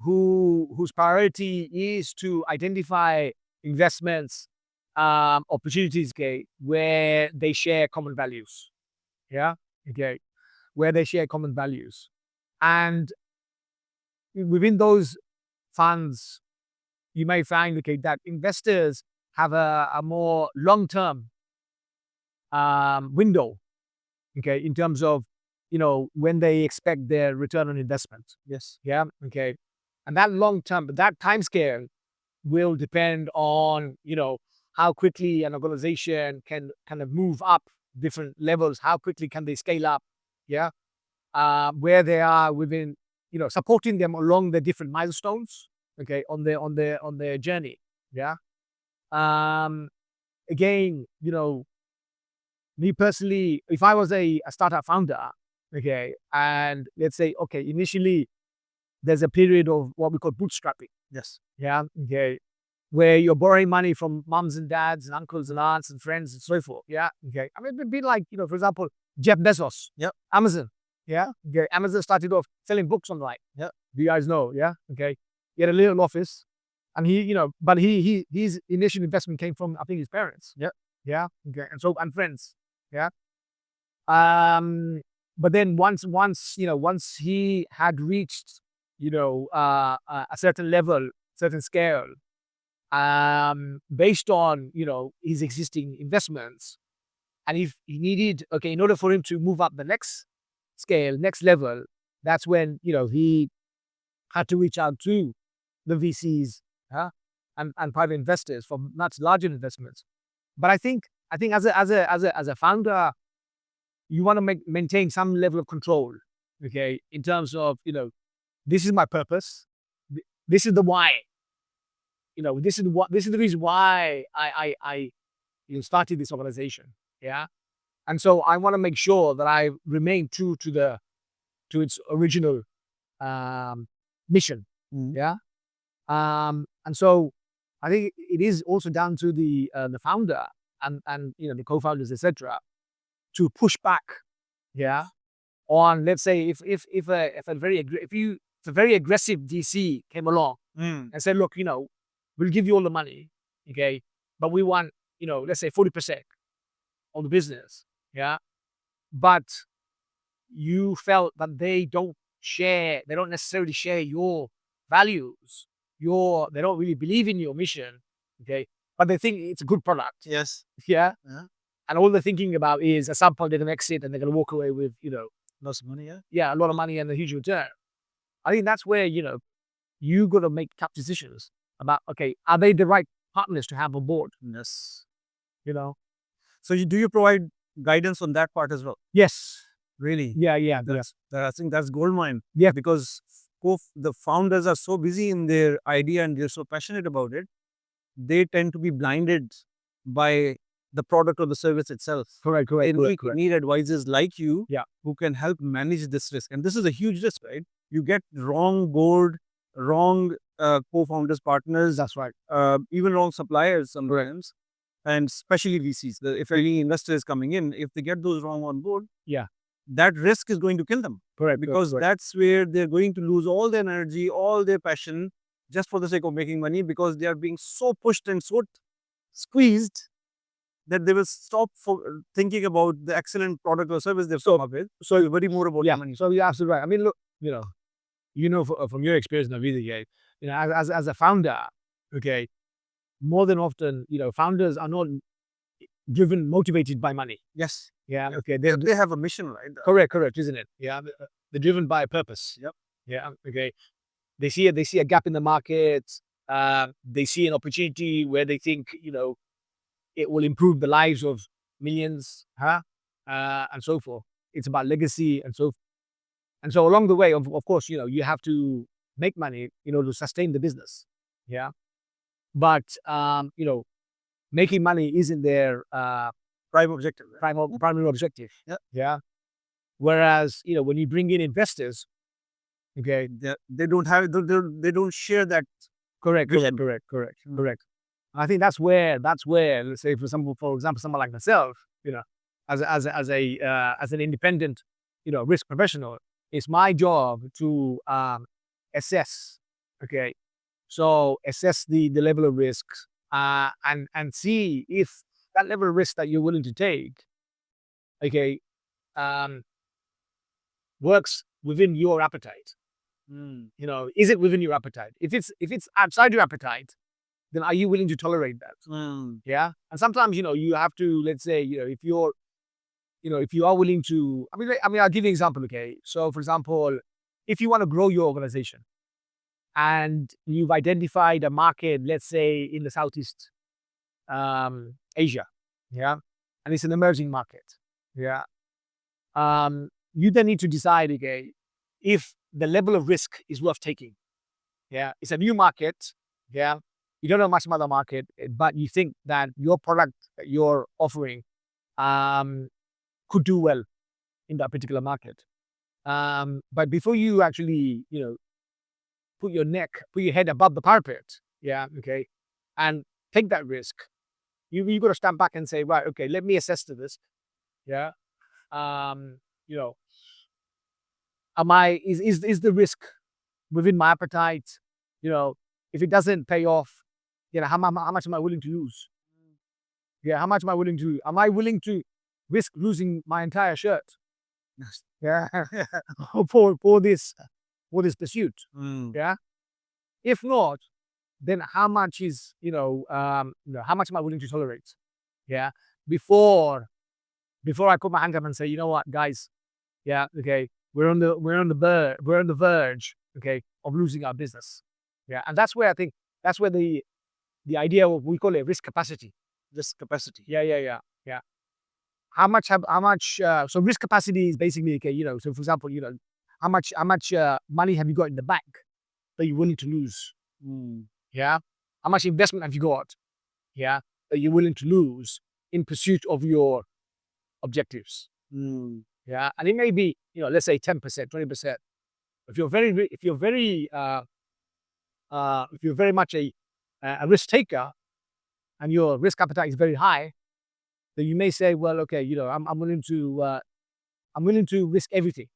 whose priority is to identify investments, opportunities, where they share common values. Where they share common values. And within those funds, you may find, that investors have a more long-term window, in terms of, when they expect their return on investment. And that long-term, that time scale will depend on, how quickly an organization can kind of move up different levels, how quickly can they scale up, where they are within, supporting them along the different milestones, on their journey. Again, me personally, if I was a startup founder, and let's say, initially there's a period of what we call bootstrapping. Where you're borrowing money from mums and dads and uncles and aunts and friends and so forth. I mean, it'd be like, for example, Jeff Bezos, Amazon. Amazon started off selling books online. Do you guys know? He had a little office, and but his initial investment came from, I think, his parents. And friends. But then once he had reached, a certain level, certain scale, based on, his existing investments, and if he needed, in order for him to move up the next scale, next level, that's when, he had to reach out to the VCs, and private investors for much larger investments. But I think as a founder, you want to maintain some level of control, in terms of, this is my purpose, this is the why, this is the reason why I started this organization. And so I want to make sure that I remain true to its original mission. And so I think it is also down to the founder and the co-founders, etc., to push back, on, let's say, if a very aggressive VC came along and said, look, we'll give you all the money, but we want, let's say 40% of the business, but you felt that they don't necessarily share your values, they don't really believe in your mission, okay, but they think it's a good product. Yes. Yeah. Yeah. And all they're thinking about is at some point they're gonna exit and they're gonna walk away with, Lots of money. Yeah. yeah, a lot of money and a huge return. I think that's where, you got to make tough decisions about, okay, are they the right partners to have on board? Yes. You know? So do you provide guidance on that part as well? Yes. Really? Yeah, yeah, yeah. I think that's gold mine. Yeah. Because the founders are so busy in their idea and they're so passionate about it, they tend to be blinded by the product or the service itself. Correct. They need advisors like you, Yeah. who can help manage this risk. And this is a huge risk, right? You get wrong board, wrong co-founders, partners. That's right. Even wrong suppliers sometimes, and especially VCs. If any investor is coming in, if they get those wrong on board, Yeah. that risk is going to kill them. Correct. Because that's where they're going to lose all their energy, all their passion, just for the sake of making money, because they are being so pushed and so squeezed that they will stop thinking about the excellent product or service they've come up with. So you worry more about money. So you're absolutely right. I mean, look, from your experience, Naveed, as a founder, okay, more than often, founders are not motivated by money. Yes. Yeah. Okay. They have a mission, right? Correct, isn't it? Yeah. They're driven by a purpose. Yep. Yeah. Okay. They see a gap in the market. They see an opportunity where they think, it will improve the lives of millions, and so forth. It's about legacy and so forth. And so along the way, of course, you have to make money, to sustain the business. Yeah. But, making money isn't their Prime objective. primary objective. Yeah. Yeah. Whereas, when you bring in investors, okay, they don't share that. Correct. I think that's where, let's say, for example, someone like myself, as an independent, risk professional, it's my job to assess, okay, so assess the level of risk, and see if that level of risk that you're willing to take, okay, works within your appetite. Is it within your appetite? If it's outside your appetite, then are you willing to tolerate that? Yeah. And sometimes, you have to, let's say, if you are willing to, I mean, I'll give you an example. Okay. So for example, if you want to grow your organization and you've identified a market, let's say in the Southeast Asia, yeah, and it's an emerging market, yeah, you then need to decide, okay, if the level of risk is worth taking. Yeah. It's a new market. Yeah. You don't know much about the market, but you think that your product that you're offering could do well in that particular market. But before you actually, put your head above the parapet, yeah, okay, and take that risk, you got to stand back and say, right, okay, let me assess the risk. Yeah. Is the risk within my appetite? If it doesn't pay off, how much am I willing to lose? Yeah, how much am I willing to risk losing my entire shirt? Yeah, for this pursuit. Yeah. If not, then how much how much am I willing to tolerate? Yeah. Before I put my hand up and say, you know what, guys, yeah, okay, we're on the verge, okay, of losing our business. Yeah. And that's where the idea of, we call it risk capacity. Risk capacity. Yeah. How much, so risk capacity is basically, okay, so for example, how much money have you got in the bank that you're willing to lose? Yeah. How much investment have you got? Yeah. That you're willing to lose in pursuit of your objectives. Yeah. And it may be, let's say 10%, 20%. If you're very much a risk taker and your risk appetite is very high, then you may say, well, okay, I'm willing to risk everything.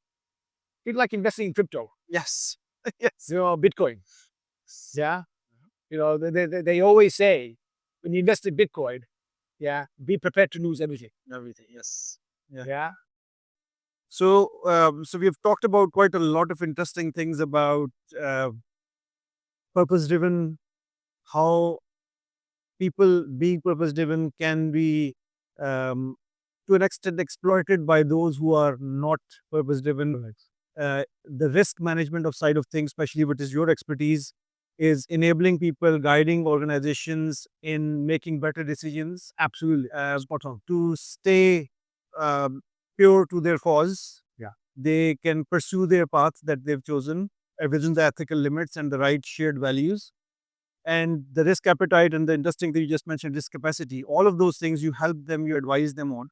It's like investing in crypto. Yes. Yes. Bitcoin. Yeah. They always say, when you invest in Bitcoin, yeah, be prepared to lose everything. Everything. Yes. Yeah. So, so we've talked about quite a lot of interesting things about purpose-driven, how people being purpose-driven can be to an extent exploited by those who are not purpose-driven. The risk management of side of things, especially what is your expertise, is enabling people, guiding organizations in making better decisions. Absolutely. Spot on. To stay um, pure to their cause. Yeah. They can pursue their path that they've chosen within the ethical limits and the right shared values. And the risk appetite and the interesting thing you just mentioned, risk capacity, all of those things you help them, you advise them on,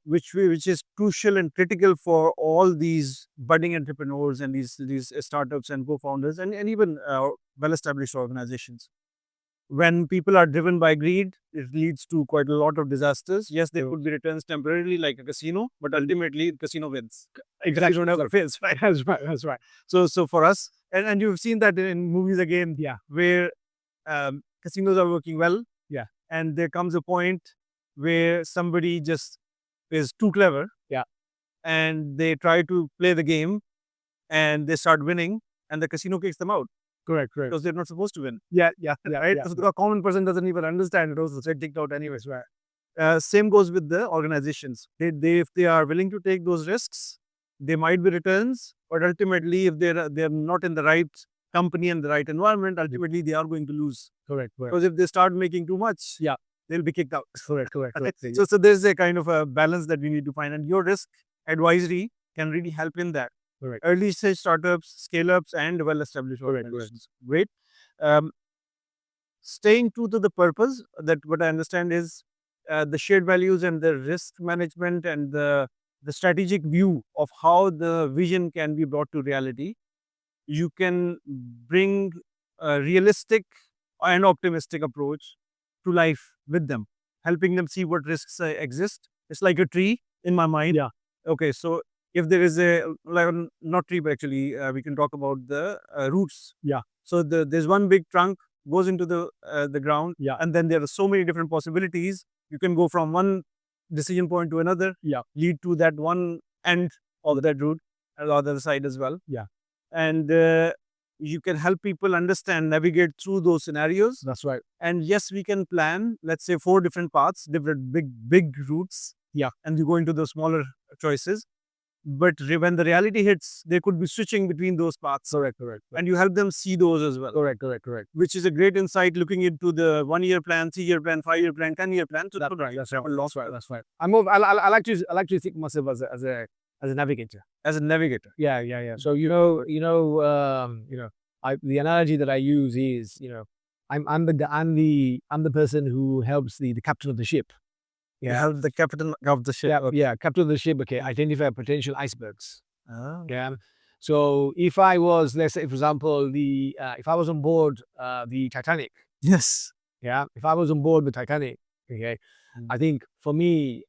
which is crucial and critical for all these budding entrepreneurs and these startups and co-founders and even well-established organizations. When people are driven by greed, it leads to quite a lot of disasters. Yes, there could be returns temporarily like a casino, but ultimately the casino wins. Exactly. Never fails, right? That's right. That's right. So for us, and you've seen that in movies again, Yeah. where casinos are working well. Yeah. And there comes a point where somebody just is too clever. Yeah. And they try to play the game and they start winning and the casino kicks them out Correct. Correct. because they're not supposed to win. Yeah. Right? Yeah. So the common person doesn't even understand it. Also, they're kicked out anyways. Right? Same goes with the organizations. They if they are willing to take those risks, there might be returns, but ultimately, if they're not in the right company and the right environment, ultimately they are going to lose. Correct. Because if they start making too much, Yeah. they'll be kicked out. Correct. So there's a kind of a balance that we need to find, and your risk advisory can really help in that. Correct. Early stage startups, scale ups, and well established organizations. Great. Staying true to the purpose, that what I understand is the shared values and the risk management and the strategic view of how the vision can be brought to reality. You can bring a realistic and optimistic approach to life with them, helping them see what risks exist. It's like a tree in my mind. Yeah. Okay, so if there is a, like, not tree, but actually we can talk about the roots. Yeah. So there's one big trunk goes into the ground. Yeah. And then there are so many different possibilities. You can go from one decision point to another. Yeah. Lead to that one end of that route and the other side as well. Yeah. And you can help people understand, navigate through those scenarios. That's right. And yes, we can plan, let's say, 4 different paths, different big routes. Yeah. And we go into the smaller choices. But when the reality hits, they could be switching between those paths. Correct. And you help them see those as well. Correct. Which is a great insight, looking into the 1-year plan, 3-year plan, 5-year plan, 10-year plan. So That's right. That's right. I'm more. I like to think of myself as a navigator. As a navigator. Yeah. So the analogy that I use is, I'm the person who helps the captain of the ship. You help the captain of the ship. Yeah, captain of the ship. Okay, identify potential icebergs. Oh. Yeah. So if I was, let's say, for example, if I was on board the Titanic. Yes. Yeah. If I was on board the Titanic, okay, I think for me,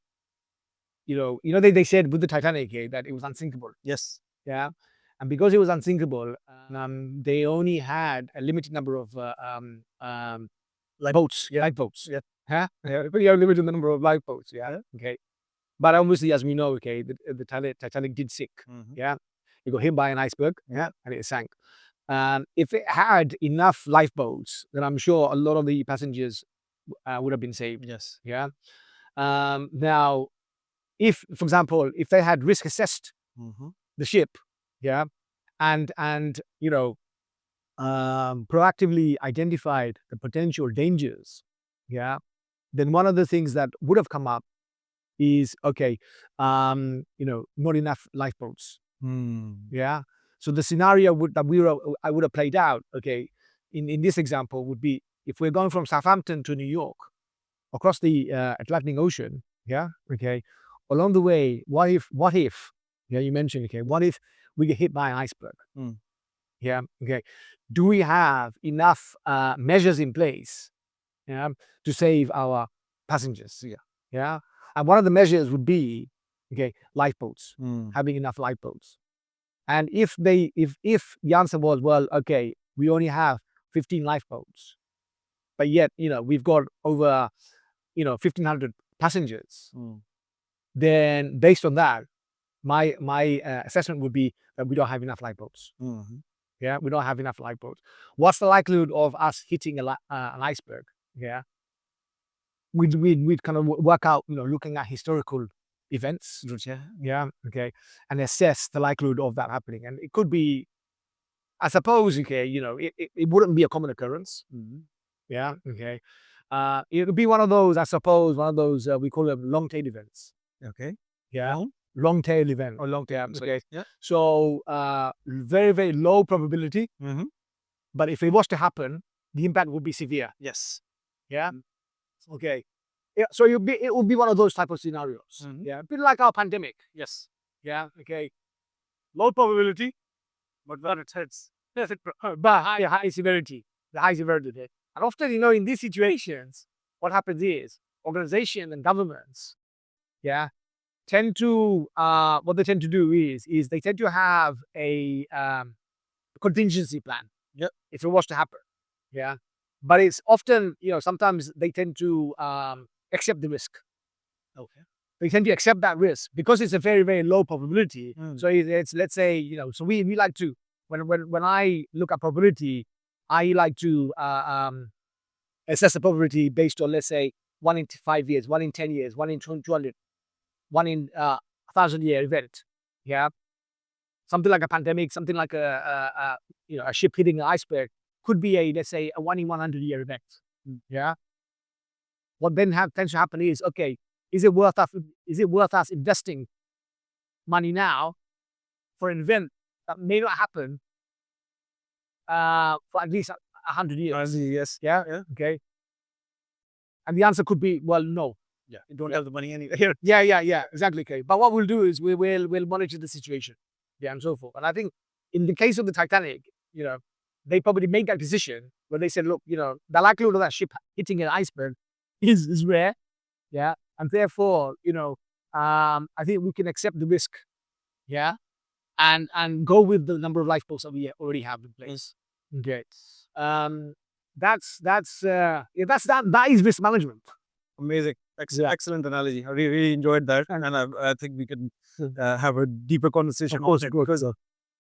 they said with the Titanic, that it was unsinkable. Yes. Yeah. And because it was unsinkable, they only had a limited number of lifeboats. Yeah. Lifeboats. Yeah. Yeah. Pretty limited number of lifeboats. Yeah. Okay. But obviously, as we know, okay, the Titanic did sink. Yeah. It got hit by an iceberg. Yeah. And it sank. If it had enough lifeboats, then I'm sure a lot of the passengers would have been saved. Yes. Yeah. Now, if, for example, if they had risk assessed the ship, yeah, and proactively identified the potential dangers, yeah, then one of the things that would have come up is, okay, not enough lifeboats. Yeah. So the scenario I would have played out, okay, in this example would be, if we're going from Southampton to New York across the Atlantic Ocean, yeah, okay, along the way, what if, yeah, you mentioned, okay, what if we get hit by an iceberg? Yeah, okay. Do we have enough measures in place, yeah, to save our passengers? Yeah. And one of the measures would be, okay, lifeboats, having enough lifeboats. And if the answer was, well, okay, we only have 15 lifeboats, but yet, we've got over, 1,500 passengers, then based on that, my assessment would be that we don't have enough lifeboats. Yeah, we don't have enough lifeboats. What's the likelihood of us hitting an iceberg? Yeah, we'd kind of work out, looking at historical events. Yeah, okay, and assess the likelihood of that happening. And it could be, I suppose, okay, it wouldn't be a common occurrence. Yeah, okay. It would be one of those, I suppose, we call them long tail events. Okay. Yeah, long tail event. Or long Yeah, term. okay. Yeah. So very, very low probability, but if it was to happen, the impact would be severe. Yes. Yeah. Okay. Yeah. So it would be one of those type of scenarios. Yeah. A bit like our pandemic. Yes. Yeah. Okay. Low probability, But when it hits, but high severity. The high severity. Okay. And often, in these situations, what happens is organizations and governments, yeah, tend to what they tend to do is they tend to have a contingency plan. Yep. If it was to happen. Yeah. But it's often, sometimes they tend to accept the risk. Okay. They tend to accept that risk because it's a very, very low probability. Mm. So it's, let's say, so we like to, when I look at probability, I like to assess the probability based on, let's say, 1 in 5 years, 1 in 10 years, 1 in 200, 1 in 1,000-year event. Yeah. Something like a pandemic, something like a ship hitting an iceberg could be let's say, a 1 in 100-year event. Yeah. What then tends to happen is, okay, is it worth us investing money now for an event that may not happen for at least 100 years? Yes. Yeah. Yeah. Okay. And the answer could be, well, no. Yeah. You don't have the money anyway. Yeah. Exactly. Okay. But what we'll do is we'll monitor the situation. Yeah, and so forth. And I think in the case of the Titanic, they probably made that decision where they said, look, the likelihood of that ship hitting an iceberg is rare. Yeah. And therefore, I think we can accept the risk. Yeah. And go with the number of lifeboats that we already have in place. Okay. That is risk management. Amazing. Yeah. Excellent analogy. I really enjoyed that. And I think we can have a deeper conversation on it because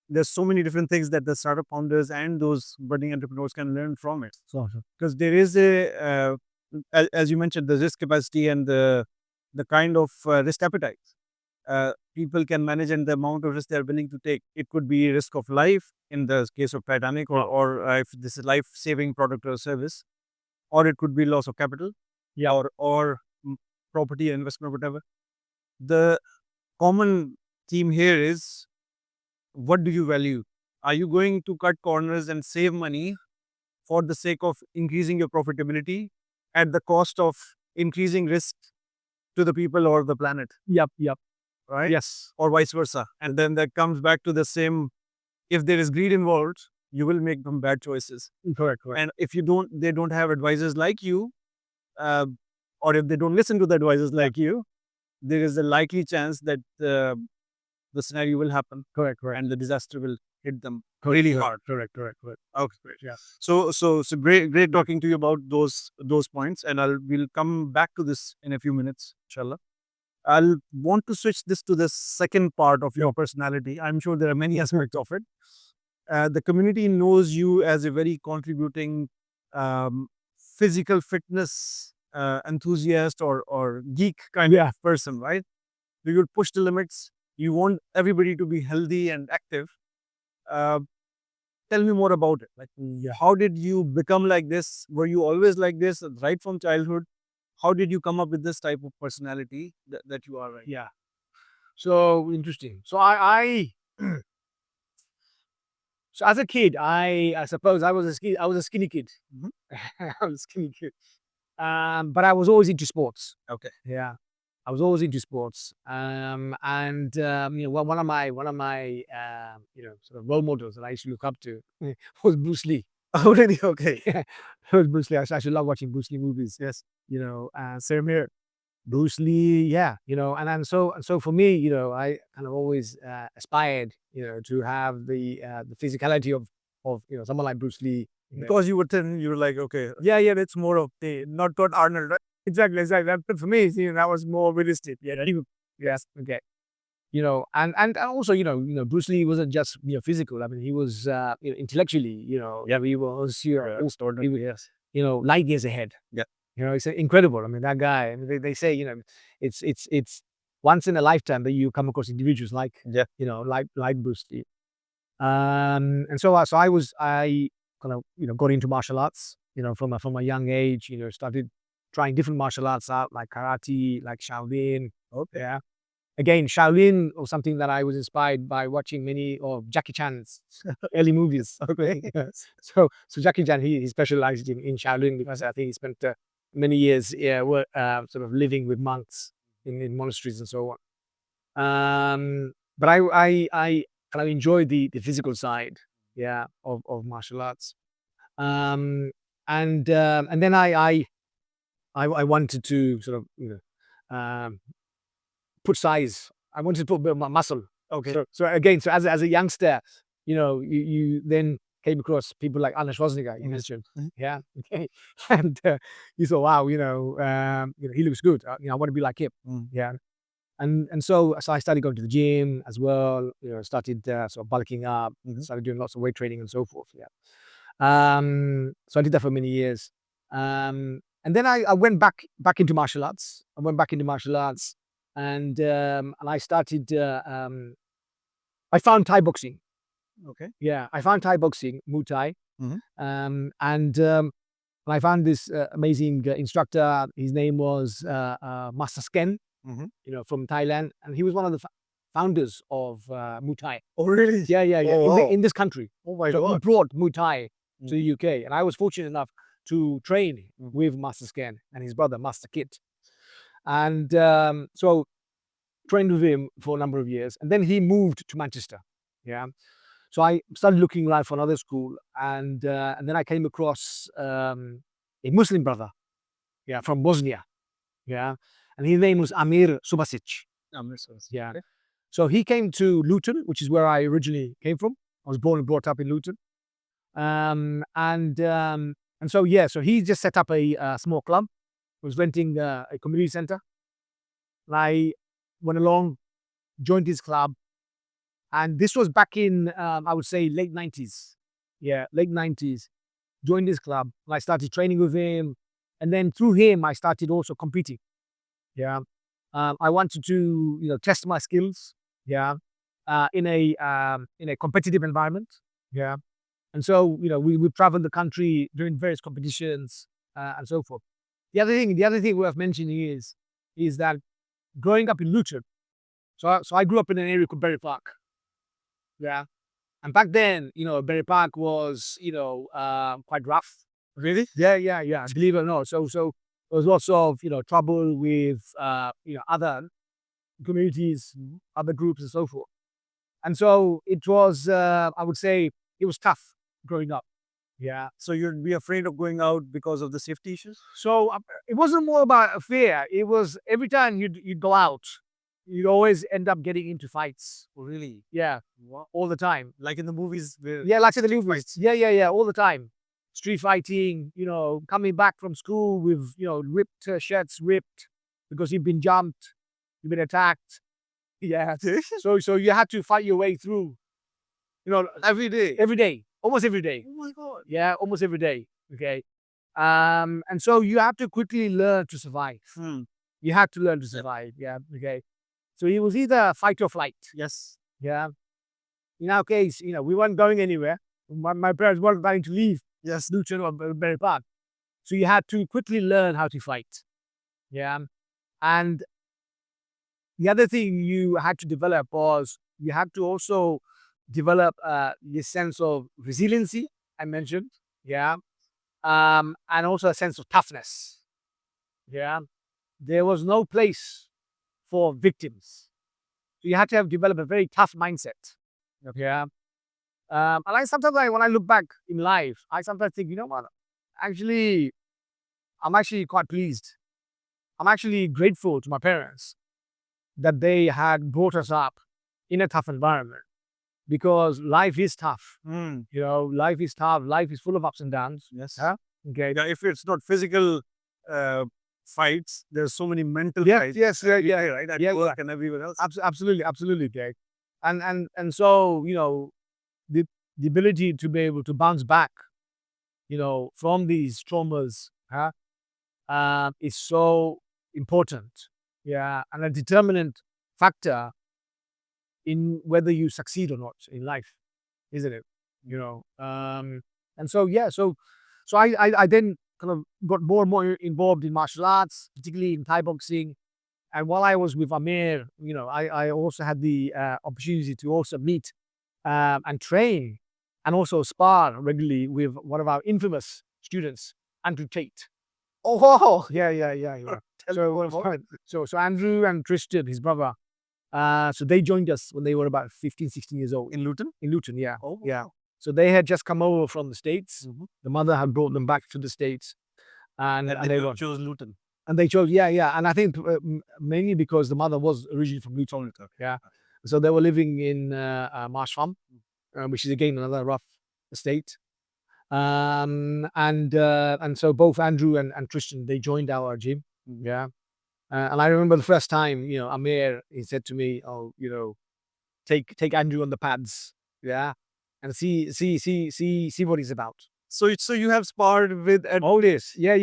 there's so many different things that the startup founders and those budding entrepreneurs can learn from it. Because there is as you mentioned, the risk capacity and the kind of risk appetite people can manage and the amount of risk they're willing to take. It could be risk of life in the case of Titanic, or if this is life-saving product or service, or it could be loss of capital, or property investment, whatever. The common theme here is, what do you value? Are you going to cut corners and save money for the sake of increasing your profitability at the cost of increasing risk to the people or the planet? Yep. Right? Yes. Or vice versa. And then that comes back to the same, if there is greed involved, you will make some bad choices. Correct. And if they don't have advisors like you, or if they don't listen to the advisors like you, there is a likely chance that the scenario will happen. Correct. And the disaster will hit them Really hard. Correct. Okay, great. Yeah. So great talking to you about those points, and we'll come back to this in a few minutes, inshallah. I'll want to switch this to the second part of your personality. I'm sure there are many aspects of it. The community knows you as a very contributing physical fitness enthusiast or geek kind of person, right? You will push the limits. You want everybody to be healthy and active. Tell me more about it. Like, how did you become like this? Were you always like this right from childhood? How did you come up with this type of personality that you are right? Yeah. So interesting. So I so as a kid, I suppose I was a skinny kid. I was a skinny kid. But I was always into sports. Okay. Yeah. I was always into sports. One of my sort of role models that I used to look up to was Bruce Lee. Oh, really? Okay. It was Bruce Lee. I actually love watching Bruce Lee movies. Yes. Same here. Bruce Lee, yeah, and so for me, I kind of always aspired, to have the physicality of someone like Bruce Lee. Because you were thin, you were like, okay, Yeah, that's more of the not got Arnold, right? exactly. That, for me, that was more realistic. Yeah, yes, okay. and also, Bruce Lee wasn't just, physical. I mean, he was, intellectually, he was, Yes. light years ahead. Yeah. It's incredible. I mean, that guy, I mean, they say, it's once in a lifetime that you come across individuals like, Yeah. like Bruce Lee. And so I kind of, got into martial arts, from a young age, started trying different martial arts out, like karate, like Shaolin. Okay. Yeah. Again, Shaolin was something that I was inspired by watching many of Jackie Chan's early movies. Okay. So Jackie Chan, he specialized in Shaolin because I think he spent many years, sort of living with monks in monasteries and so on. But I kind of enjoy the physical side, of martial arts. And then I wanted to sort of, put size. I wanted to put a bit of muscle. Okay. So again, as a youngster, you then came across people like Arnold Schwarzenegger, you mentioned. Yeah. Okay. And you thought, wow, he looks good. I want to be like him. Yeah. And so I started going to the gym as well, started sort of bulking up, started doing lots of weight training and so forth. Yeah. So I did that for many years. And then I went back into martial arts. And I started, I found Thai boxing. Okay. Yeah, I found Thai boxing, Muay Thai. And I found this amazing instructor. His name was Master Sken, from Thailand. And he was one of the founders of Muay Thai. Oh, really? Yeah. Oh, wow. In this country. Oh my So he God. brought Muay Thai to the UK. And I was fortunate enough to train with Master Sken and his brother, Master Kit. And so trained with him for a number of years. And then he moved to Manchester. Yeah. So I started looking around for another school. And then I came across a Muslim brother, from Bosnia. Yeah. And his name was Amir Subasic. Yeah. Okay. So he came to Luton, which is where I originally came from. I was born and brought up in Luton. And so he just set up a small club. He was renting a community center. And I went along, joined his club. And this was back in, I would say, late 90s. Yeah, late 90s. Joined his club. And I started training with him. And then through him, I started also competing. Yeah. I wanted to, test my skills. Yeah. In a competitive environment. Yeah. And so, we traveled the country doing various competitions and so forth. The other thing worth mentioning is that growing up in Luton, so I grew up in an area called Berry Park. Yeah. And back then, Berry Park was, quite rough. Really? Yeah. Believe it or not. So there was lots of, trouble with, other communities, other groups and so forth. And so it was, I would say, it was tough growing up. Yeah. So you'd be afraid of going out because of the safety issues? So it wasn't more about a fear. It was every time you'd go out, you'd always end up getting into fights. Oh, really? Yeah. All the time. Like in the movies? Yeah, like in the movies. Yeah, all the time. Street fighting, coming back from school with, ripped shirts ripped because you've been jumped, you've been attacked. Yeah. So you had to fight your way through, Every day? every day, almost every day. Oh my God. Yeah, almost every day. Okay. And so you have to quickly learn to survive. You have to learn to survive. Yeah. Okay. So it was either fight or flight. Yes. Yeah. In our case, we weren't going anywhere. My parents weren't planning to leave Yes. Luton or Berry Park. So you had to quickly learn how to fight. Yeah. And the other thing you had to develop was you had to also develop this sense of resiliency I mentioned. Yeah. And also a sense of toughness. Yeah. There was no place for victims. So you had to have developed a very tough mindset. Yeah. And sometimes when I look back in life, I sometimes think, what? Actually, I'm actually quite pleased. I'm actually grateful to my parents that they had brought us up in a tough environment because life is tough. Life is tough. Life is full of ups and downs. Yes. Yeah. Okay. Yeah, if it's not physical fights, there's so many mental Yeah, fights. yes, yeah, Right? At yeah, work and everywhere else. absolutely, okay. And so, the ability to be able to bounce back, from these traumas, is so important. Yeah, and a determinant factor in whether you succeed or not in life, isn't it? And so yeah, so I then kind of got more and more involved in martial arts, particularly in Thai boxing. And while I was with Amir, I also had the opportunity to also meet and train and also spar regularly with one of our infamous students, Andrew Tate. Oh, Yeah. tell me more about it. So Andrew and Tristan, his brother, so they joined us when they were about 15, 16 years old. In Luton? In Luton, yeah. Oh, Yeah. So they had just come over from the States. Mhm. The mother had brought them back to the States. And And they they were, chose Luton. and they chose, yeah. And I think mainly because the mother was originally from Luton. Yeah. So they were living in Marsh Farm, which is again another rough estate. And so both Andrew and Tristan, they joined our gym. Yeah. And I remember the first time, Amir, he said to me, "Oh, take Andrew on the pads, yeah, and see what he's about." So you have sparred with Ed Oh, this, yeah,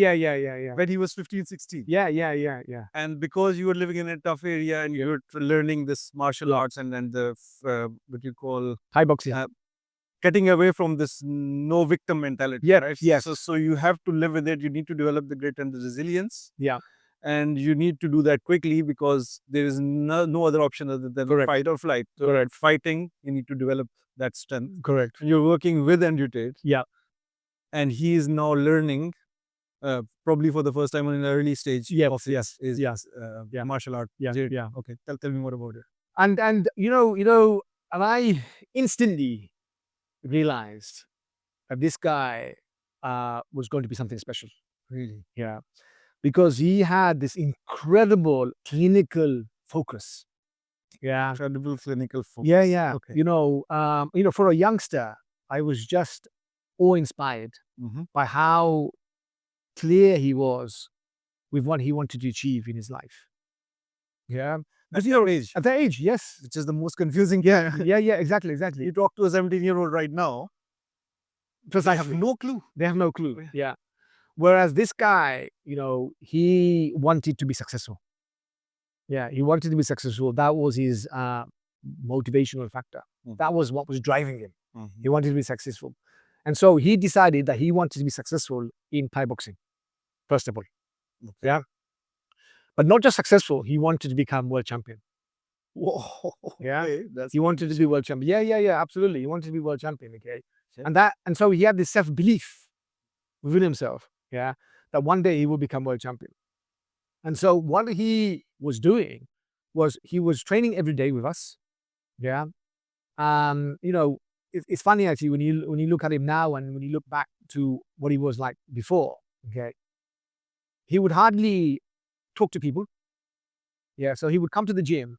when he was 15, 16. yeah. And because you were living in a tough area and you were learning this martial arts and then the what you call Thai boxing. getting away from this no victim mentality. Yeah, Right? yes. So you have to live with it. You need to develop the grit and the resilience. Yeah. And you need to do that quickly because there is no other option other than Correct. fight or flight. So Correct. fighting, you need to develop that strength. Correct. And you're working with Andrew Tate. Yeah. And he is now learning, probably for the first time in an early stage Yes, of his yeah. martial art. Yeah, journey. yeah. Okay, tell me more about it. And and I instantly realized that this guy was going to be something special. Really? Yeah. Because he had this incredible clinical focus. Yeah. Incredible clinical focus. Yeah. Okay. For a youngster, I was just awe-inspired Mhm. by how clear he was with what he wanted to achieve in his life. Yeah. At your age, At that age, yes. which is the most confusing. Yeah, exactly. You talk to a 17-year-old right now, Because I have no clue. They have no clue. Yeah. Yeah. Whereas this guy, he wanted to be successful. Yeah, he wanted to be successful. That was his motivational factor. Mhm. That was what was driving him. Mhm. He wanted to be successful. And so he decided that he wanted to be successful in Thai boxing, first of all. Okay. Yeah. But not just successful, he wanted to become world champion. Whoa. Yeah. Okay, that's He wanted to be world champion. Yeah, absolutely. He wanted to be world champion, okay? Yeah. And so he had this self-belief within himself, yeah, that one day he will become world champion. And so what he was doing was he was training every day with us. Yeah. It's funny actually when you look at him now and when you look back to what he was like before, okay, he would hardly talk to people. Yeah. So he would come to the gym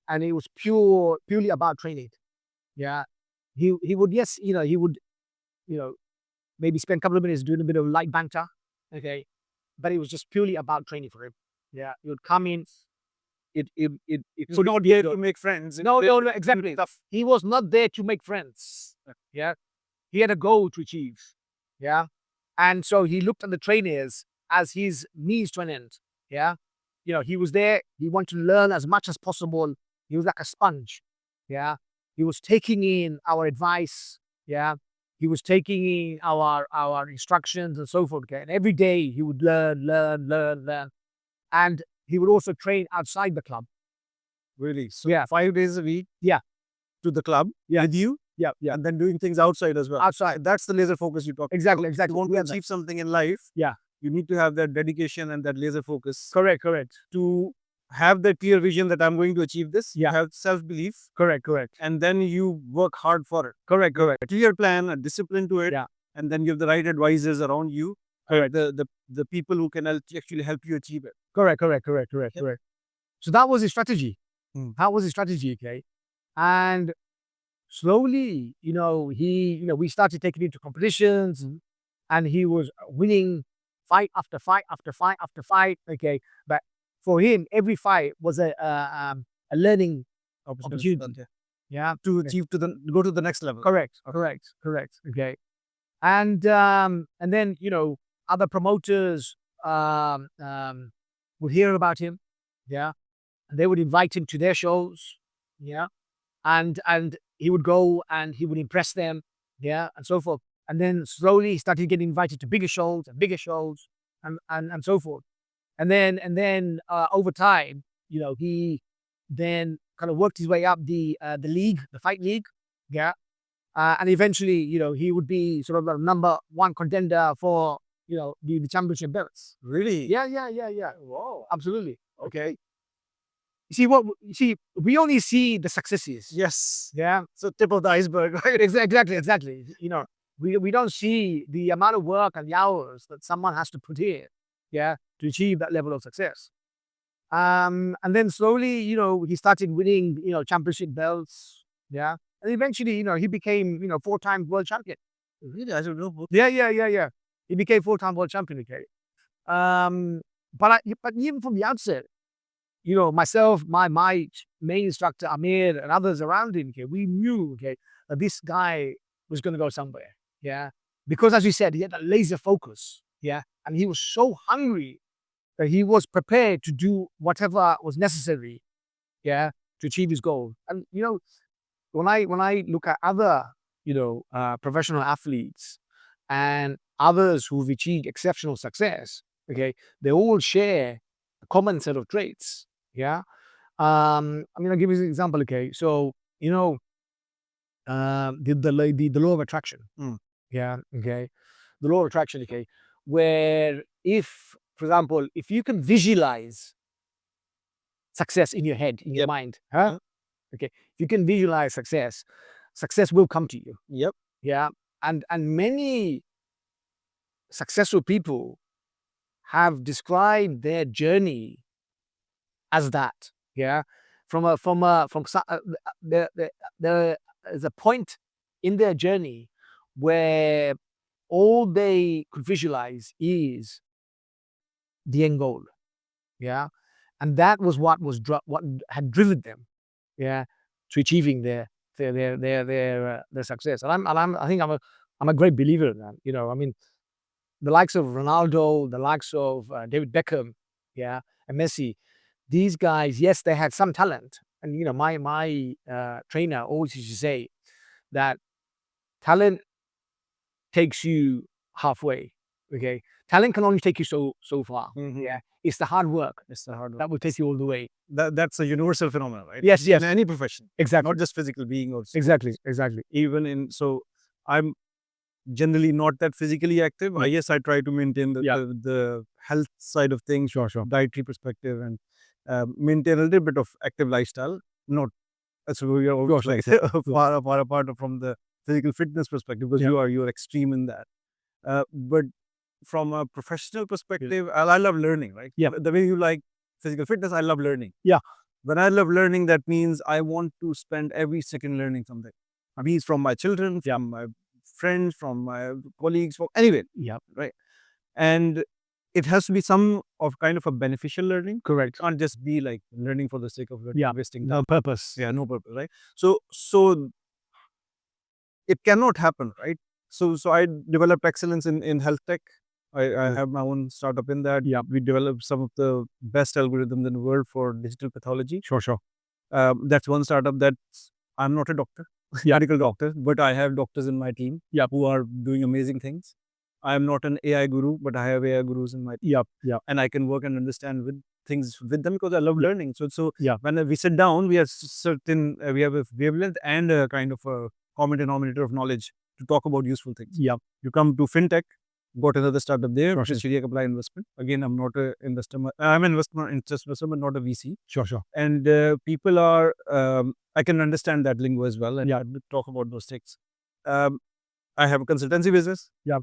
and it was purely about training. Yeah. He would, yes, he would, maybe spend a couple of minutes doing a bit of light banter. Okay. But it was just purely about training for him. Yeah. He would come in. It So not here to make friends. No, exactly. He was not there to make friends. Yeah. He had a goal to achieve. Yeah. And so he looked at the trainers as his means to an end. Yeah. He was there. He wanted to learn as much as possible. He was like a sponge. Yeah. He was taking in our advice. Yeah. He was taking in our instructions and so forth. Okay. And every day he would learn. And he would also train outside the club. Really? So Yeah. 5 days a week? Yeah. To the club? Yeah. With you? Yeah. And then doing things outside as well. Outside. That's the laser focus you talk about. Exactly. If you want to achieve something in life, Yeah. you need to have that dedication and that laser focus Correct. to have that clear vision that I'm going to achieve this. Yeah. You have self-belief. Correct. And then you work hard for it. Correct. A clear plan, a discipline to it. Yeah. And then you have the right advisors around you. Correct. The people who can actually help you achieve it. Correct. So that was his strategy. Hmm. That was his strategy, okay? And slowly, we started taking him to competitions and he was winning fight after fight after fight after fight. Okay, but for him, every fight was a learning opportunity. Yeah, To achieve go to the next level. correct. Okay, and then other promoters would hear about him. Yeah, and they would invite him to their shows. Yeah, and he would go and he would impress them. Yeah, and so forth. And then slowly he started getting invited to bigger shows and bigger shows, and so forth. And then over time, he then kind of worked his way up the league, the fight league. Yeah, and eventually, he would be sort of the number one contender for the championship belts. Really? Yeah. Wow, absolutely. Okay. You see, we only see the successes. Yes. Yeah. So tip of the iceberg, right? Exactly. We don't see the amount of work and the hours that someone has to put in, yeah, to achieve that level of success. And then slowly, he started winning, championship belts. Yeah. And eventually, he became, 4-time world champion. Really? I don't know. Yeah. He became 4-time world champion. Okay. But even from the outset, myself, my main instructor, Amir, and others around him, okay, we knew, okay, that this guy was going to go somewhere. Yeah. Because as we said, he had a laser focus. Yeah. And he was so hungry that he was prepared to do whatever was necessary. Yeah. To achieve his goal. And, when I look at other, professional athletes and others who've achieved exceptional success, okay, they all share a common set of traits. Yeah. I'll give you an example. Okay. So, the law of attraction. Yeah. Okay. The law of attraction. Okay. Where if, for example, if you can visualize success in your head, in your mind, okay, if you can visualize success will come to you. Yep. Yeah. And many successful people have described their journey as that. Yeah. There is a point in their journey where all they could visualize is the end goal. Yeah. And that was what had driven them, yeah, to achieving their success. And I think I'm a great believer in that. The likes of Ronaldo, the likes of David Beckham, yeah, and Messi, these guys, yes, they had some talent. And my trainer always used to say that talent takes you halfway. Okay, talent can only take you so far. Yeah, it's the hard work. That will take you all the way. That's a universal phenomenon, right? Yes. In any profession. Exactly. Not just physical being also. Exactly. Even I'm generally not that physically active. Yes, I try to maintain the health side of things, Sure. dietary perspective, and maintain a little bit of active lifestyle. Not so we are always like far apart from the physical fitness perspective, because you're extreme in that. But from a professional perspective, I love learning, right? Yeah. The way you like physical fitness, I love learning. Yeah. When I love learning, that means I want to spend every second learning something. I mean, from my children, from my friends, from my colleagues, from anywhere. Yeah. Right. And it has to be some of kind of a beneficial learning. Correct. It can't just be like learning for the sake of wasting time. No purpose. Yeah, no purpose, right? So it cannot happen, right? So I developed excellence in health tech. I have my own startup in that. Yeah. We developed some of the best algorithms in the world for digital pathology. Sure. That's one startup I'm not a doctor, medical doctor, but I have doctors in my team who are doing amazing things. I am not an AI guru, but I have AI gurus in my team. And I can work and understand things with them because I love learning. So when we sit down, we have we have a wavelength and a kind of a common denominator of knowledge to talk about useful things. Yeah. You come to fintech, got another startup there, which is Shriya Apply Investment. Again, I'm not an investor. I'm an investor, but not a VC. Sure. And people are, I can understand that lingo as well and talk about those things. I have a consultancy business. Yeah.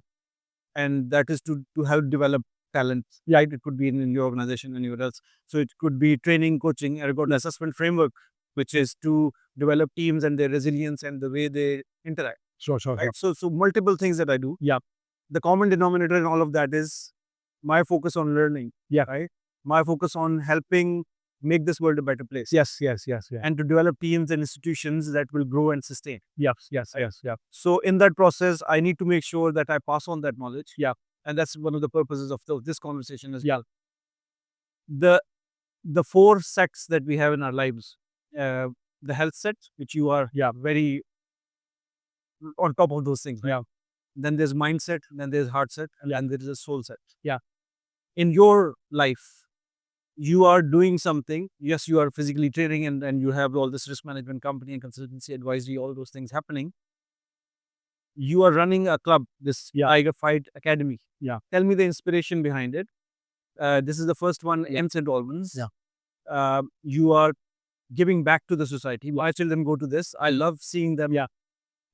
And that is to help develop talent. Yeah, it could be in your organization, anywhere else. So it could be training, coaching. I got an assessment framework, which is to develop teams and their resilience and the way they interact. Sure. Right? So multiple things that I do. Yeah. The common denominator in all of that is my focus on learning. Yeah. Right. My focus on helping make this world a better place. Yes. And to develop teams and institutions that will grow and sustain. Yes. So in that process, I need to make sure that I pass on that knowledge. Yeah. And that's one of the purposes of this conversation as Yeah. well. The 4 sets that we have in our lives, the health set, which you are very on top of those things. Right? Yeah. Then there's mindset, then there's heart set, and then there is a soul set. Yeah. In your life, you are doing something. Yes, you are physically training and you have all this risk management company and consultancy advisory, all those things happening. You are running a club, this Tiger Fight Academy. Yeah. Tell me the inspiration behind it. This is the first one in St. Albans. Yeah. You are giving back to the society. My children go to this. I love seeing them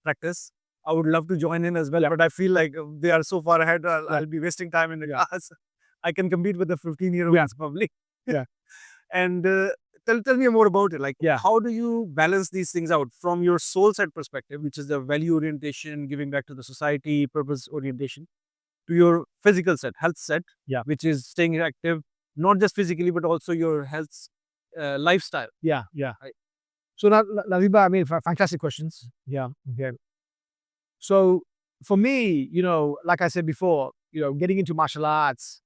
practice. I would love to join in as well, but I feel like they are so far ahead. I'll be wasting time in the class. I can compete with the 15-year-olds probably. Yeah. And tell me more about it. Like, how do you balance these things out from your soul set perspective, which is the value orientation, giving back to the society, purpose orientation, to your physical set, health set, which is staying active, not just physically, but also your health lifestyle. Yeah. So now, Naviba, I mean, fantastic questions. Yeah. Okay. So for me, like I said before, getting into martial arts,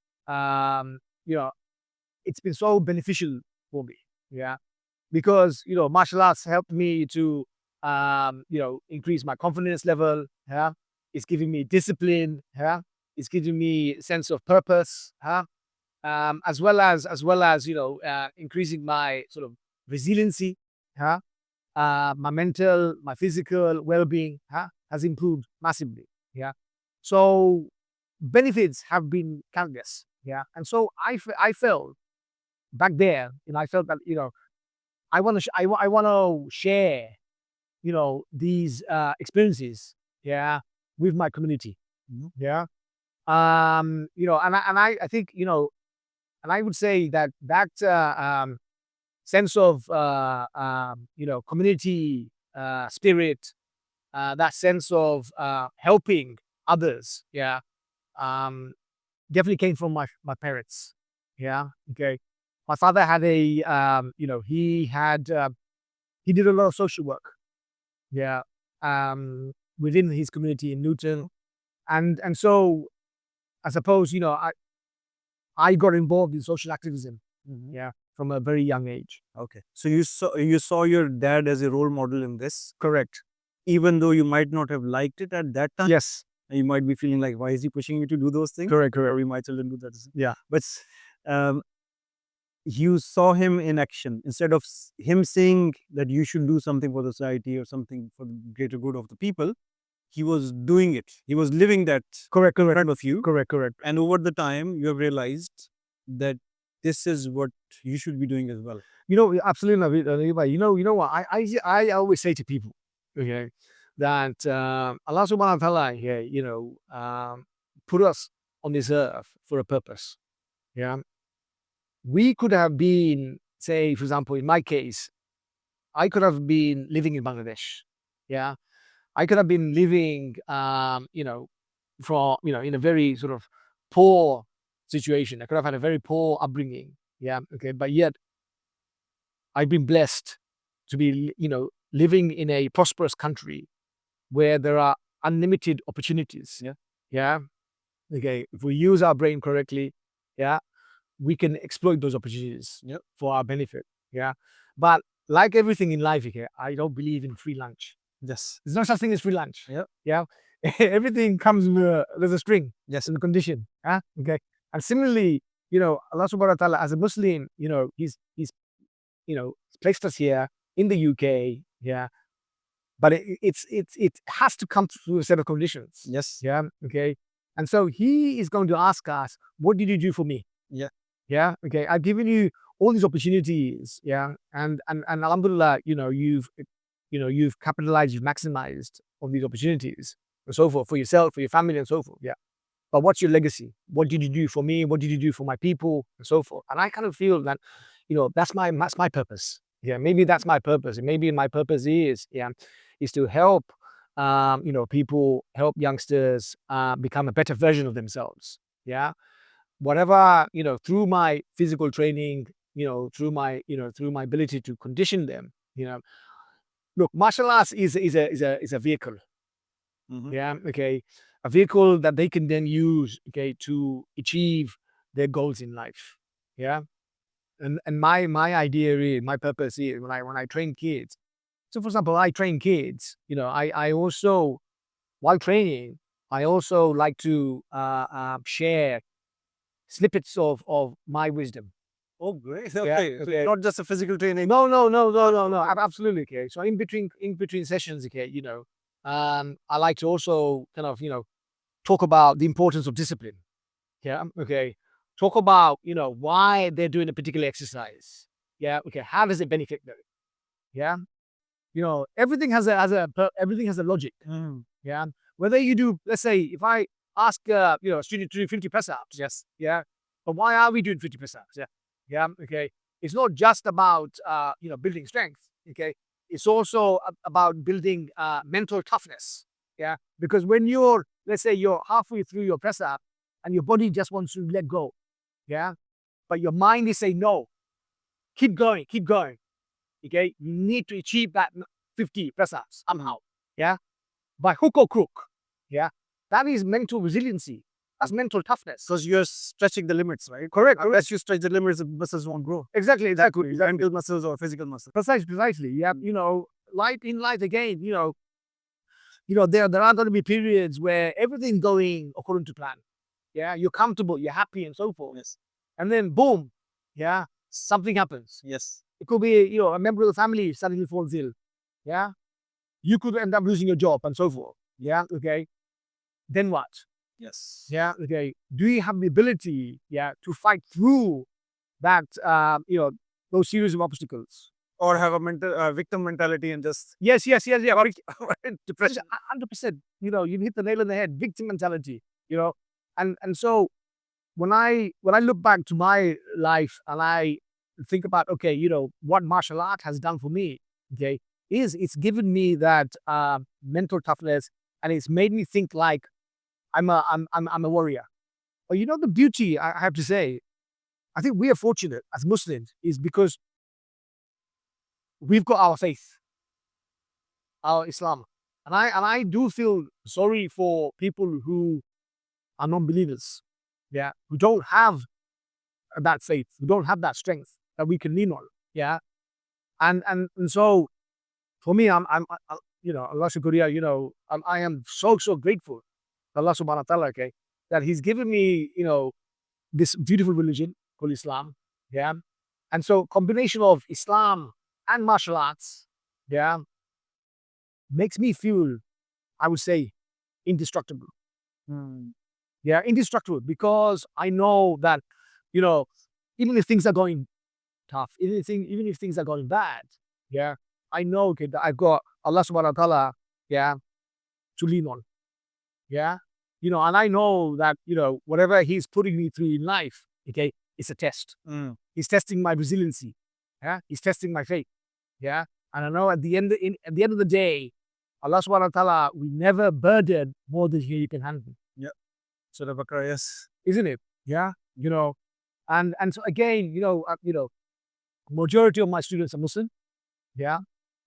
it's been so beneficial for me. Yeah. Because, martial arts helped me to, increase my confidence level. Yeah. It's giving me discipline. Yeah. It's giving me a sense of purpose. Yeah. As well as, increasing my sort of resiliency. Yeah. My mental, my physical well-being has improved massively. Yeah. So benefits have been countless. Yeah. And so I felt back there, I felt that, I want to share, these experiences, with my community. Yeah. And I think, and I would say that sense of, community spirit, that sense of helping others, definitely came from my parents. Yeah. Okay. My father had he did a lot of social work. Yeah. Within his community in Newton. And so I suppose, I got involved in social activism. Yeah. From a very young age. Okay. So you saw your dad as a role model in this, Correct. even though you might not have liked it at that time. Yes. You might be feeling like, why is he pushing you to do those things? Correct. Or my children do that. Yeah. But you saw him in action instead of him saying that you should do something for the society or something for the greater good of the people. He was doing it. He was living that Correct. in front of you. Correct. And over the time, you have realized that this is what you should be doing as well. Absolutely. You know what? I always say to people, okay, that Allah subhanahu wa ta'ala, put us on this earth for a purpose. Yeah. We could have been, say, for example, in my case, I could have been living in Bangladesh. Yeah. I could have been living, in a very sort of poor situation. I could have had a very poor upbringing. Yeah. Okay. But yet, I've been blessed to be, living in a prosperous country where there are unlimited opportunities. Yeah. Yeah. Okay. If we use our brain correctly, we can exploit those opportunities for our benefit. Yeah. But like everything in life, I don't believe in free lunch. Yes. There's no such thing as free lunch. Yeah. Everything comes with there's a string. Yes. And a condition. Okay. And similarly, Allah subhanahu wa ta'ala, as a Muslim, he's placed us here in the UK. Yeah. But it has to come through a set of conditions. Yes. Yeah. Okay. And so he is going to ask us, what did you do for me? Yeah. Yeah. Okay. I've given you all these opportunities. Yeah. And alhamdulillah, you've capitalized, you've maximized on these opportunities and so forth for yourself, for your family and so forth. Yeah. But what's your legacy? What did you do for me? What did you do for my people and so forth? And I kind of feel that, that's my purpose. Yeah. Maybe that's my purpose. And maybe my purpose is to help, people, help youngsters, become a better version of themselves. Yeah. whatever, through my physical training, through my ability to condition them, look, martial arts is a vehicle. Yeah. Okay. A vehicle that they can then use, okay, to achieve their goals in life. Yeah. And my idea is, my purpose is, when I train kids. So, for example, I train kids. I also, while training, I also like to share snippets of my wisdom. Oh, great. Yeah, Okay. So okay. it's not just a physical training. No. Absolutely. Okay. So in between sessions, okay, I like to also kind of talk about the importance of discipline. Yeah. Okay. Talk about why they're doing a particular exercise. Yeah. Okay. How does it benefit them? Yeah. Everything has everything has a logic. Yeah. Whether you do, let's say, if I ask a student to do 50 press ups. Yes. Yeah. But why are we doing 50 press ups? Yeah. Yeah. Okay. It's not just about building strength. Okay. It's also about building mental toughness. Yeah. Because when let's say you're halfway through your press up and your body just wants to let go. Yeah. But your mind is saying, no, keep going, keep going. Okay. You need to achieve that 50 press ups somehow. Yeah. By hook or crook. Yeah. That is mental resiliency. That's mental toughness. Because you're stretching the limits, right? Correct. Unless you stretch the limits, the muscles won't grow. Exactly. Mental muscles or physical muscles. Precisely. Yeah. Life again, there are going to be periods where everything's going according to plan. Yeah. You're comfortable, you're happy, and so forth. Yes. And then boom, yeah, something happens. Yes. It could be, a member of the family suddenly falls ill. Yeah. You could end up losing your job and so forth. Yeah. Okay. Then what? Yes. Yeah. Okay. Do you have the ability, to fight through that, those series of obstacles? Or have a mental victim mentality and just Yes. Yeah. depression. 100%. You hit the nail on the head. Victim mentality. And so when I look back to my life and I think about, okay, what martial art has done for me, okay, it's given me that mental toughness, and it's made me think like I'm a warrior. But the beauty, I have to say, I think we are fortunate as Muslims is because we've got our faith, our Islam. And I do feel sorry for people who are non-believers, who don't have that faith, who don't have that strength that we can lean on. Yeah. And so for me, Allah Shukriya, I am so grateful to Allah subhanahu wa ta'ala, okay, that He's given me, this beautiful religion called Islam. Yeah. And so combination of Islam and martial arts, makes me feel, I would say, indestructible. Yeah, indestructible, because I know that, even if things are going tough, even if things are going bad, I know, okay, that I've got Allah subhanahu wa ta'ala, to lean on. Yeah. And I know that, whatever He's putting me through in life, okay, it's a test. He's testing my resiliency. Yeah. He's testing my faith. Yeah. And I know at the end of the day, Allah subhanahu wa ta'ala will never burden more than you can handle. Yeah. Surah Bakara, yes. Isn't it? Yeah. And so again, majority of my students are Muslim. Yeah.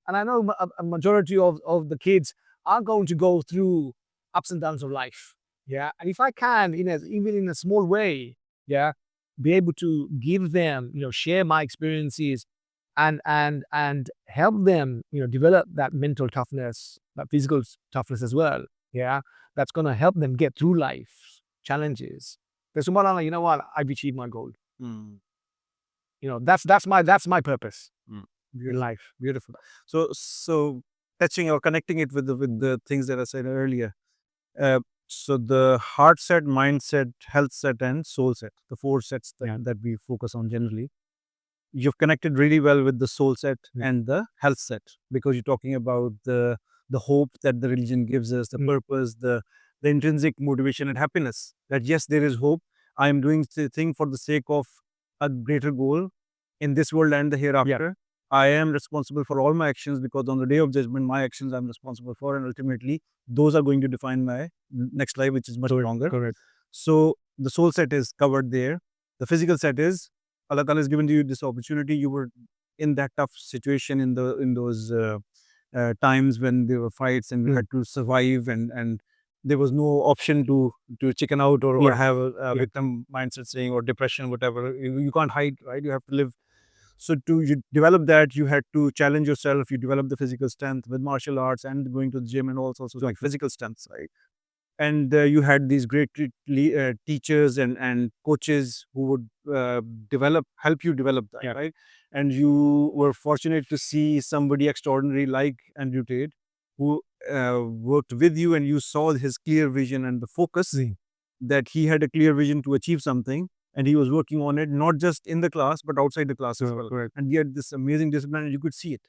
And I know a majority of the kids are going to go through ups and downs of life. Yeah. And if I can, even in a small way, be able to give them, share my experiences and help them, develop that mental toughness, that physical toughness as well. Yeah. That's going to help them get through life challenges. Then subhanAllah, you know what? I've achieved my goal. That's my purpose in life. Beautiful. So touching or connecting it with the things that I said earlier. So the heart set, mindset, health set, and soul set, the 4 sets that we focus on generally. You've connected really well with the soul set and the health set, because you're talking about the hope that the religion gives us, the purpose, the intrinsic motivation and happiness. That yes, there is hope. I am doing the thing for the sake of a greater goal in this world and the hereafter. I am responsible for all my actions, because on the day of judgment, my actions I'm responsible for, and ultimately those are going to define my next life, which is much longer. Correct. So the soul set is covered there. The physical set is Allah Ta'ala has given you this opportunity. You were in that tough situation in those times when there were fights and you had to survive, and there was no option to chicken out or have a victim mindset saying, or depression, whatever. You can't hide, right? You have to live. So you develop that, you had to challenge yourself. You develop the physical strength with martial arts and going to the gym and all sorts of like physical strength, right? And you had these great teachers and coaches who would help you develop that, right? And you were fortunate to see somebody extraordinary like Andrew Tate, who worked with you, and you saw his clear vision and the focus, that he had a clear vision to achieve something, and he was working on it, not just in the class, but outside the class as well. Correct. And he had this amazing discipline, and you could see it,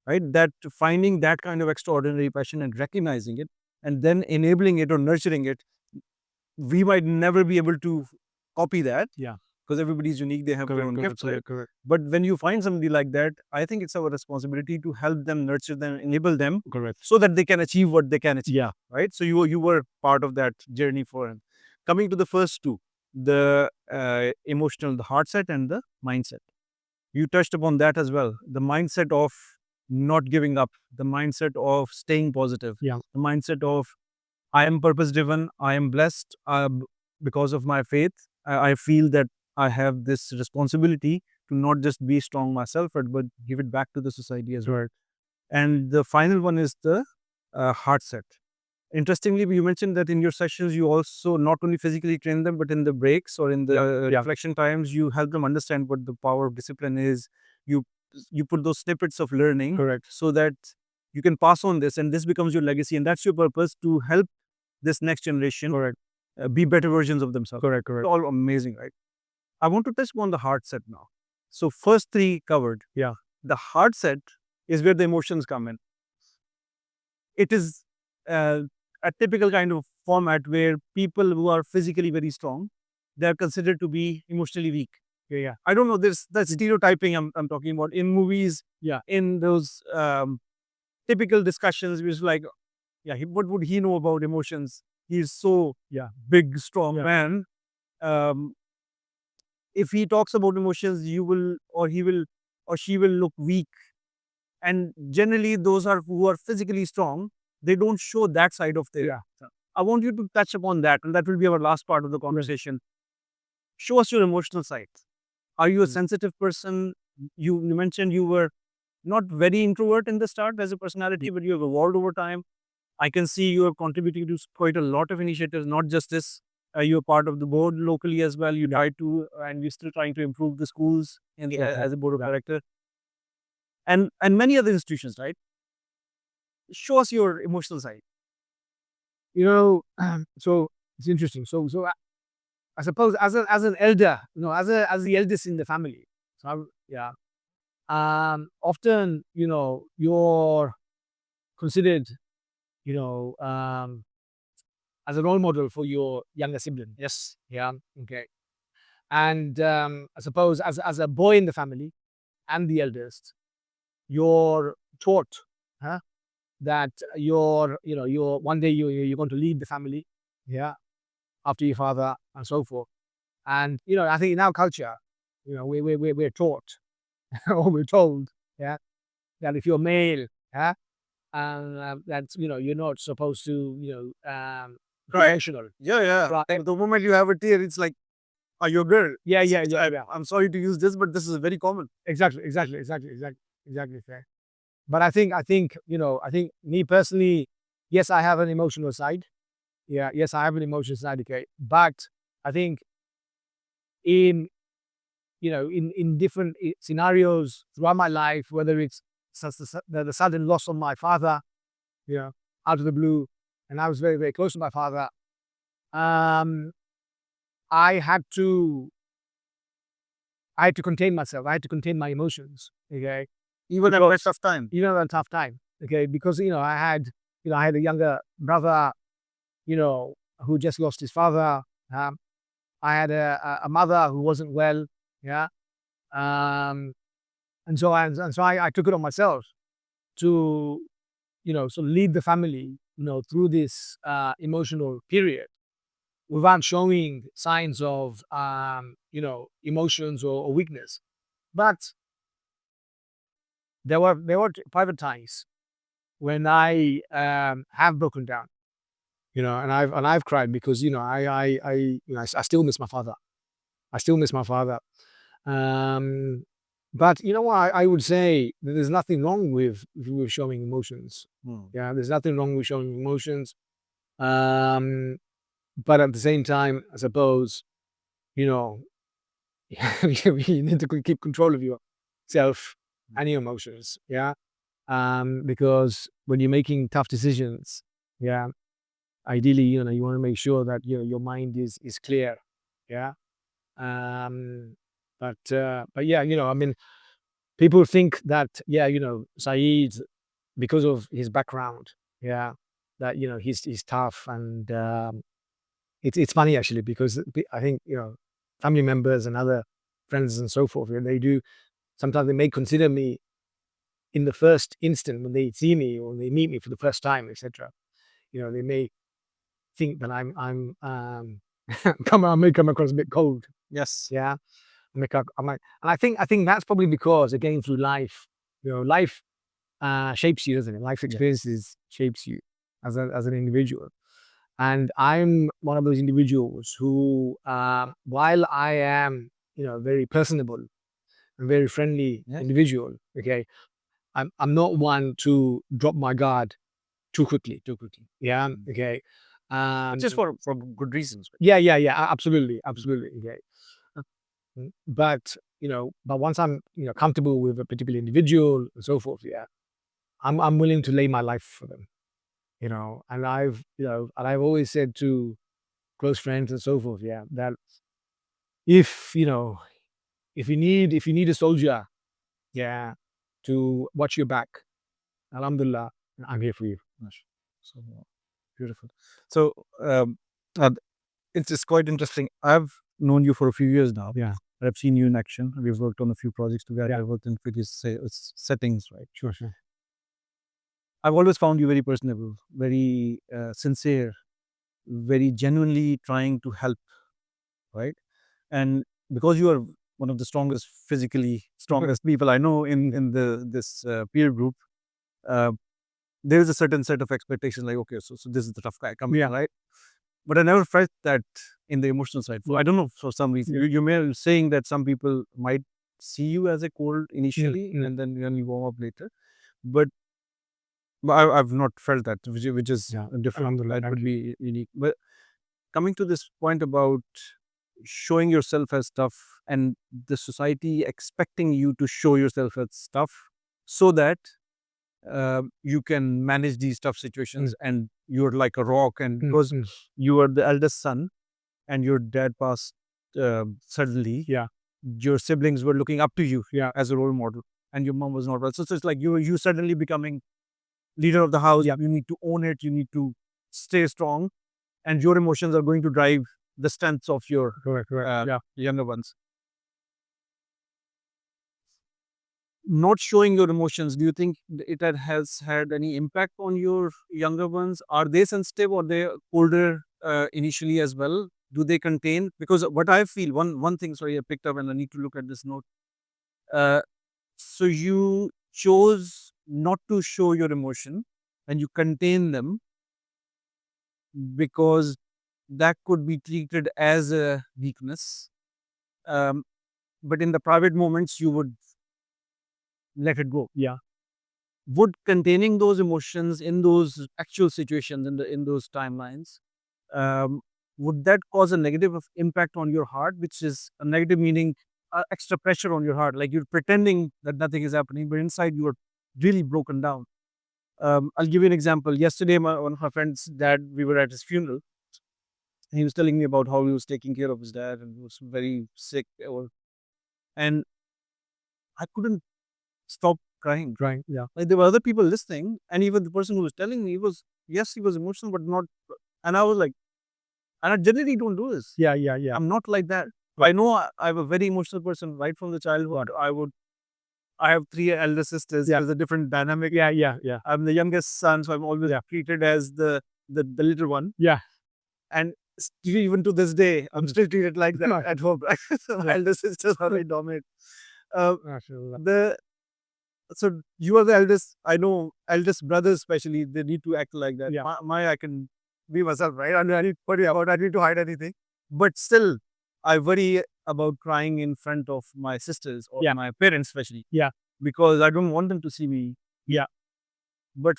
right? That finding that kind of extraordinary passion and recognizing it, and then enabling it or nurturing it, we might never be able to copy that. Yeah. Because everybody's unique, they have their own gifts. Correct. But when you find somebody like that, I think it's our responsibility to help them, nurture them, enable them, so that they can achieve what they can achieve. Yeah. Right? So you were part of that journey for him. Coming to the first two, the emotional, the heart set and the mindset. You touched upon that as well. The mindset of not giving up, the mindset of staying positive, the mindset of I am purpose driven, I am blessed because of my faith. I feel that I have this responsibility to not just be strong myself, but give it back to the society as well. And the final one is the heart set. Interestingly, you mentioned that in your sessions, you also not only physically train them, but in the breaks or in the reflection times, you help them understand what the power of discipline is. You put those snippets of learning, so that you can pass on this, and this becomes your legacy, and that's your purpose, to help this next generation be better versions of themselves. Correct. All amazing, right? I want to touch on the heart set now. So first three covered. Yeah. The heart set is where the emotions come in. It is a typical kind of format where people who are physically very strong, they are considered to be emotionally weak. Yeah. I don't know, there's that stereotyping I'm talking about in movies. Yeah. In those typical discussions, which is like, what would he know about emotions? He's so big, strong man. If he talks about emotions, he will or she will look weak. And generally, those who are physically strong, they don't show that side of their. I want you to touch upon that, and that will be our last part of the conversation. Show us your emotional side. Are you a sensitive person? You mentioned you were not very introvert in the start as a personality, but you have evolved over time. I can see you are contributing to quite a lot of initiatives, not just this. You're part of the board locally as well. You tried to, and we're still trying to improve the schools as a board of director, and many other institutions, right? Show us your emotional side. So it's interesting. So I suppose as an elder, as the eldest in the family. So often, you're considered, as a role model for your younger sibling. Yes. Yeah. Okay. And I suppose as a boy in the family and the eldest, you're taught that you're one day you're going to lead the family, after your father and so forth. And I think in our culture, we're taught or we're told, that if you're male, and that's you're not supposed to be emotional. Right. The moment you have a tear, it's like, are you a girl? Yeah. I'm sorry to use this, but this is very common. Exactly fair. But I think me personally, yes, I have an emotional side. Yeah, yes, I have an emotional side. Okay, but I think in different scenarios throughout my life, whether it's the sudden loss of my father, out of the blue, and I was very, very close to my father. I had to contain myself. I had to contain my emotions. Okay, Even at a tough time. even at a tough time. Okay, because I had a younger brother, who just lost his father. I had a mother who wasn't well. Yeah, and so I took it on myself to lead the family through this emotional period. without showing signs of, emotions or weakness. But there were private times when I have broken down, and I've cried because I still miss my father. I still miss my father. Um, but you know what? I would say that there's nothing wrong with showing emotions. Yeah, there's nothing wrong with showing emotions. Um, but at the same time, I suppose, you know, you need to keep control of yourself and your emotions. Yeah. Because when you're making tough decisions, yeah, ideally, you want to make sure that your mind is clear. Yeah. Um, but yeah, I mean, people think that, yeah, Saeed, because of his background, yeah, that he's tough, and it's funny actually, because I think family members and other friends and so forth, they do sometimes, they may consider me in the first instant when they see me or they meet me for the first time, etc. They may think that I'm I may come across a bit cold. Yes. Yeah. And I think that's probably because, again, through life, life shapes you, doesn't it? Life experiences shapes you as an individual. And I'm one of those individuals who, while I am, very personable and very friendly individual, okay, I'm not one to drop my guard too quickly. Yeah. Okay. Just for good reasons. Yeah. Absolutely. Okay. But once I'm comfortable with a particular individual and so forth, yeah, I'm willing to lay my life for them. And I've always said to close friends and so forth, yeah, that if if you need a soldier, yeah, to watch your back, alhamdulillah, I'm here for you. So beautiful. So uh, it's just quite interesting. I've known you for a few years now. Yeah. I've seen you in action. We've worked on a few projects together. Yeah. I've worked in various settings, right? Sure. I've always found you very personable, very sincere, very genuinely trying to help, right? And because you are one of the physically strongest people I know in this peer group, uh, there is a certain set of expectations, like, okay, so this is the tough guy coming, right? But I never felt that in the emotional side. I don't know, for some reason. You may be saying that some people might see you as a cold initially, and then when you warm up later. But I've not felt that, which is different. That would be unique. But coming to this point about showing yourself as tough, and the society expecting you to show yourself as tough, so that you can manage these tough situations, and you're like a rock, and because you are the eldest son and your dad passed suddenly, your siblings were looking up to you as a role model, and your mom was not well. So it's like you suddenly becoming leader of the house. You need to own it, you need to stay strong, and your emotions are going to drive the strengths of your younger ones. Not showing your emotions, do you think it has had any impact on your younger ones? Are they sensitive, or they colder initially as well? Do they contain? Because what I feel, one thing, sorry, I picked up and I need to look at this note. So you chose not to show your emotion and you contain them, because that could be treated as a weakness. But in the private moments, you would let it go. Yeah. Would containing those emotions in those actual situations, in those timelines, would that cause a negative impact on your heart, which is a negative meaning extra pressure on your heart, like you're pretending that nothing is happening, but inside you are really broken down? I'll give you an example. Yesterday, one of my friends' dad, we were at his funeral. He was telling me about how he was taking care of his dad and he was very sick. And I couldn't stop crying. Yeah. Like, there were other people listening, and even the person who was telling me, he was emotional, but not. And I was like, and I generally don't do this. Yeah. I'm not like that. I know I'm a very emotional person right from the childhood. I have 3 elder sisters. There's a different dynamic. Yeah. I'm the youngest son, so I'm always treated as the little one. Yeah. And Even to this day, I'm still treated like that at home. So my elder sisters are very dominant. The So you are the eldest. I know eldest brothers especially, they need to act like that. Yeah. I can be myself, right? I need to worry about, I need to hide anything. But still, I worry about crying in front of my sisters or Yeah. my parents especially. Yeah. Because I don't want them to see me. Yeah. But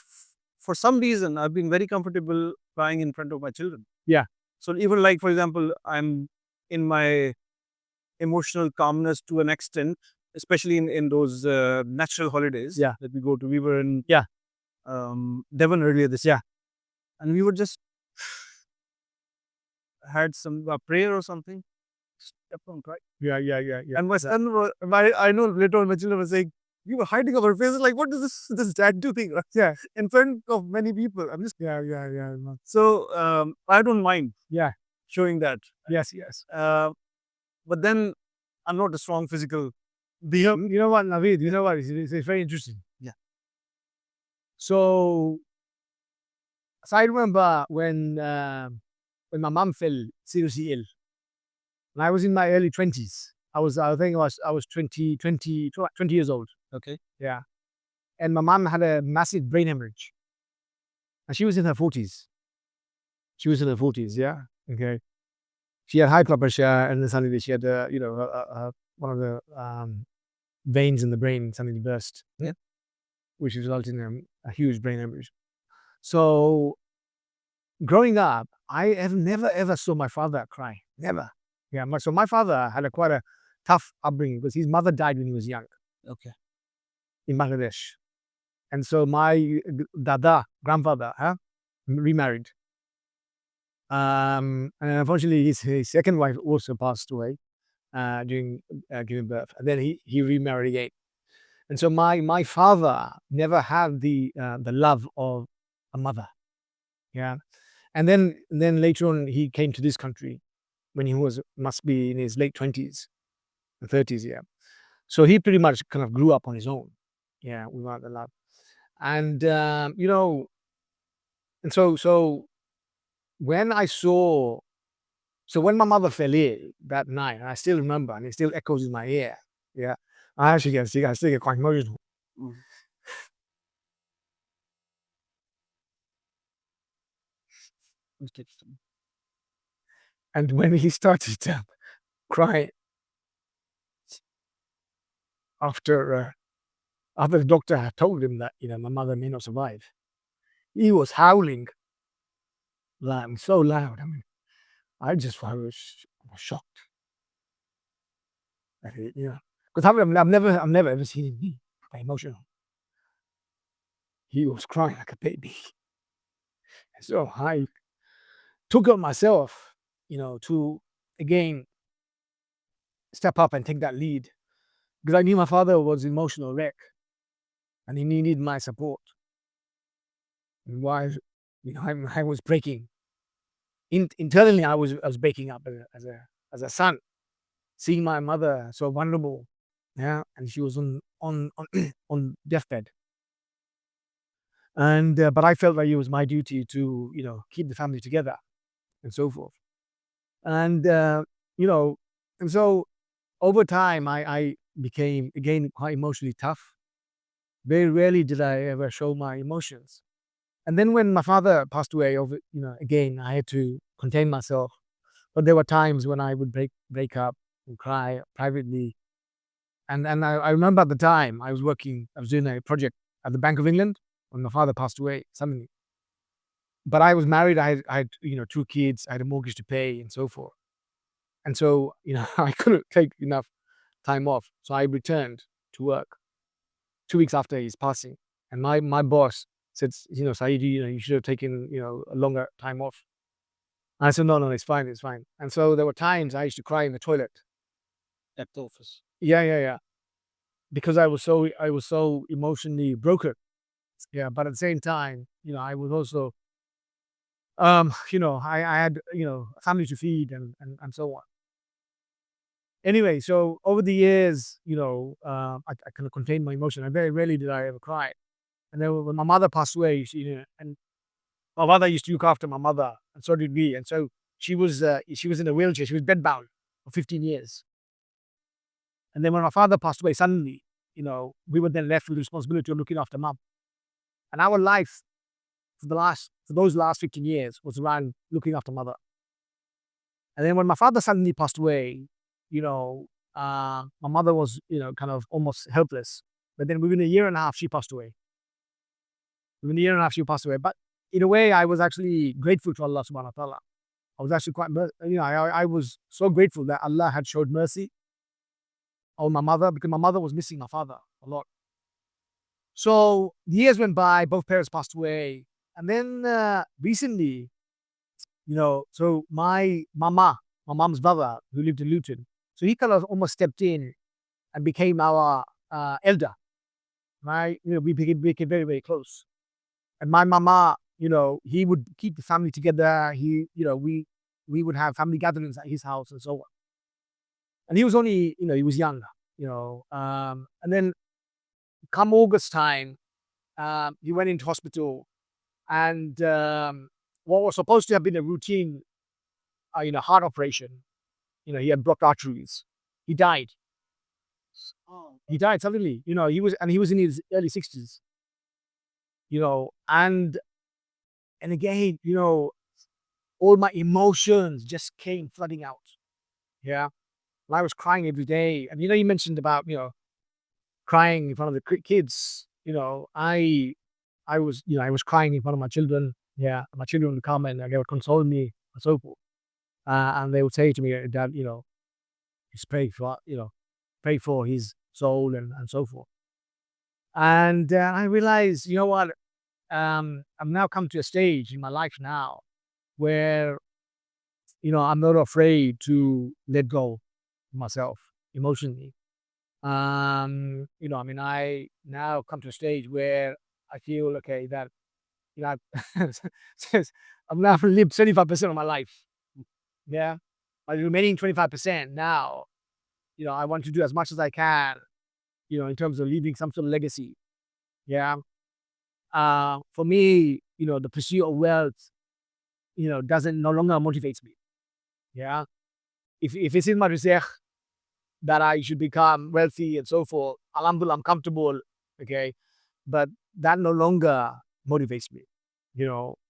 for some reason, I've been very comfortable crying in front of my children. Yeah. So even like, for example, I'm in my emotional calmness to an extent, especially in those natural holidays Yeah. that we go to. We were in Yeah. Devon earlier this year, and we were just had some prayer or something. Stepped on cry. Yeah. And my son, I know later on my children were saying, we were hiding our faces. Like, what is this dad do thing? Yeah. In front of many people. I'm just Yeah. so I don't mind. Yeah. Showing that. Yes. But then I'm not a strong physical. You know what, Naveed? You know what? It's very interesting. Yeah. So I remember when my mom fell seriously ill, and I was in my early 20s. I think I was 20 years old. Okay. Yeah. And my mom had a massive brain hemorrhage. And she was in her 40s. Yeah. Okay. She had high blood pressure, and then suddenly she had, one of the veins in the brain suddenly burst. Yeah. Which resulted in a huge brain hemorrhage. So, growing up, I have never ever saw my father cry. Never. Yeah. So my father had quite a tough upbringing because his mother died when he was young. Okay. In Bangladesh. And so my grandfather, remarried. And unfortunately, his second wife also passed away during giving birth. And then he remarried again. And so my father never had the love of a mother. Yeah. And then later on, he came to this country when he must be in his late 20s and 30s. Yeah. So he pretty much kind of grew up on his own. Yeah, without the love. And and so when when my mother fell ill that night, and I still remember, and it still echoes in my ear. Yeah, I still get quite emotional. Mm. And when he started to cry after the doctor had told him that my mother may not survive, he was howling so loud. I mean, I was shocked. Because I've never ever seen him be emotional. He was crying like a baby. So I took it myself, to again step up and take that lead, because I knew my father was an emotional wreck, and he needed my support. And while I was breaking internally, I was breaking up as a son, seeing my mother so vulnerable, yeah, and she was on deathbed. And but I felt like it was my duty to keep the family together and so forth. And and so over time I became again quite emotionally tough. Very rarely did I ever show my emotions. And then when my father passed away, again I had to contain myself. But there were times when I would break up and cry privately. And I remember at the time I was doing a project at the Bank of England when my father passed away suddenly. But I was married. I had 2 kids. I had a mortgage to pay and so forth. And so I couldn't take enough time off. So I returned to work 2 weeks after his passing. And my boss said, Saeed, you should have taken a longer time off. And I said, no, it's fine. And so there were times I used to cry in the toilet At the office. Yeah. Because I was so emotionally broken. Yeah, but at the same time, I was also, I had a family to feed and so on. Anyway, so over the years, I kind of contained my emotion. I very rarely did I ever cry. And then when my mother passed away, and my mother used to look after my mother, and so did we. And so she was in a wheelchair. She was bedbound for 15 years. And then when my father passed away suddenly, we were then left with the responsibility of looking after mum. And our life for those last 15 years was around looking after mother. And then when my father suddenly passed away, my mother was, kind of almost helpless. But then within a year and a half, she passed away. But in a way, I was actually grateful to Allah subhanahu wa ta'ala. I was actually I was so grateful that Allah had showed mercy on my mother, because my mother was missing my father a lot. So the years went by, both parents passed away. And then recently, so my mom's brother, who lived in Luton, so he kind of almost stepped in and became our elder, right? We became very, very close. And my mama, he would keep the family together. We would have family gatherings at his house and so on. And he was only, he was young, and then come August time, he went into hospital, and what was supposed to have been a routine, heart operation, he had blocked arteries. He died. He died suddenly. He was in his early 60s. And again, all my emotions just came flooding out. Yeah. And I was crying every day. And you mentioned about, crying in front of the kids. I was crying in front of my children. Yeah. My children would come and they would console me and so forth. And they would say to me, Dad, just pray for his soul and so forth. And I realized, what, I'm now come to a stage in my life now where, I'm not afraid to let go of myself emotionally. I now come to a stage where I feel, okay, that, I'm now lived 75% of my life. Yeah. By the remaining 25% now, I want to do as much as I can, in terms of leaving some sort of legacy. Yeah. For me, the pursuit of wealth, doesn't no longer motivates me. Yeah. If it's in my rizq that I should become wealthy and so forth, alhamdulillah, I'm comfortable. Okay. But that no longer motivates me,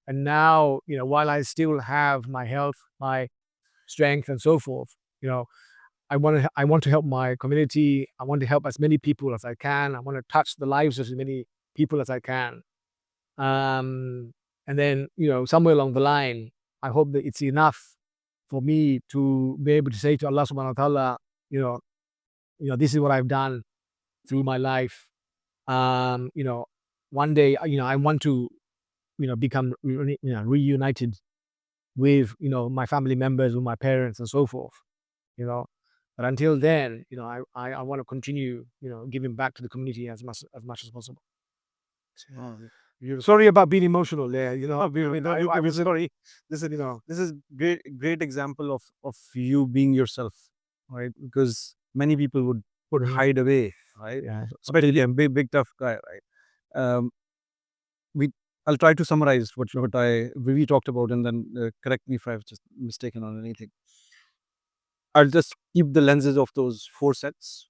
and now, while I still have my health, my strength and so forth, I want to help my community. I want to help as many people as I can. I want to touch the lives of as many people as I can. And then, somewhere along the line, I hope that it's enough for me to be able to say to Allah subhanahu wa ta'ala, this is what I've done through my life. One day, I want to, become, reunited with, my family members, with my parents and so forth, But until then, I want to continue, giving back to the community as much as possible. Sorry about being emotional there, I'm sorry. This is great example of you being yourself, right? Because many people would hide away, right? Yeah. Especially a big tough guy, right? I'll try to summarize what we talked about, and then correct me if I've just mistaken on anything. I'll just keep the lenses of those 4 sets.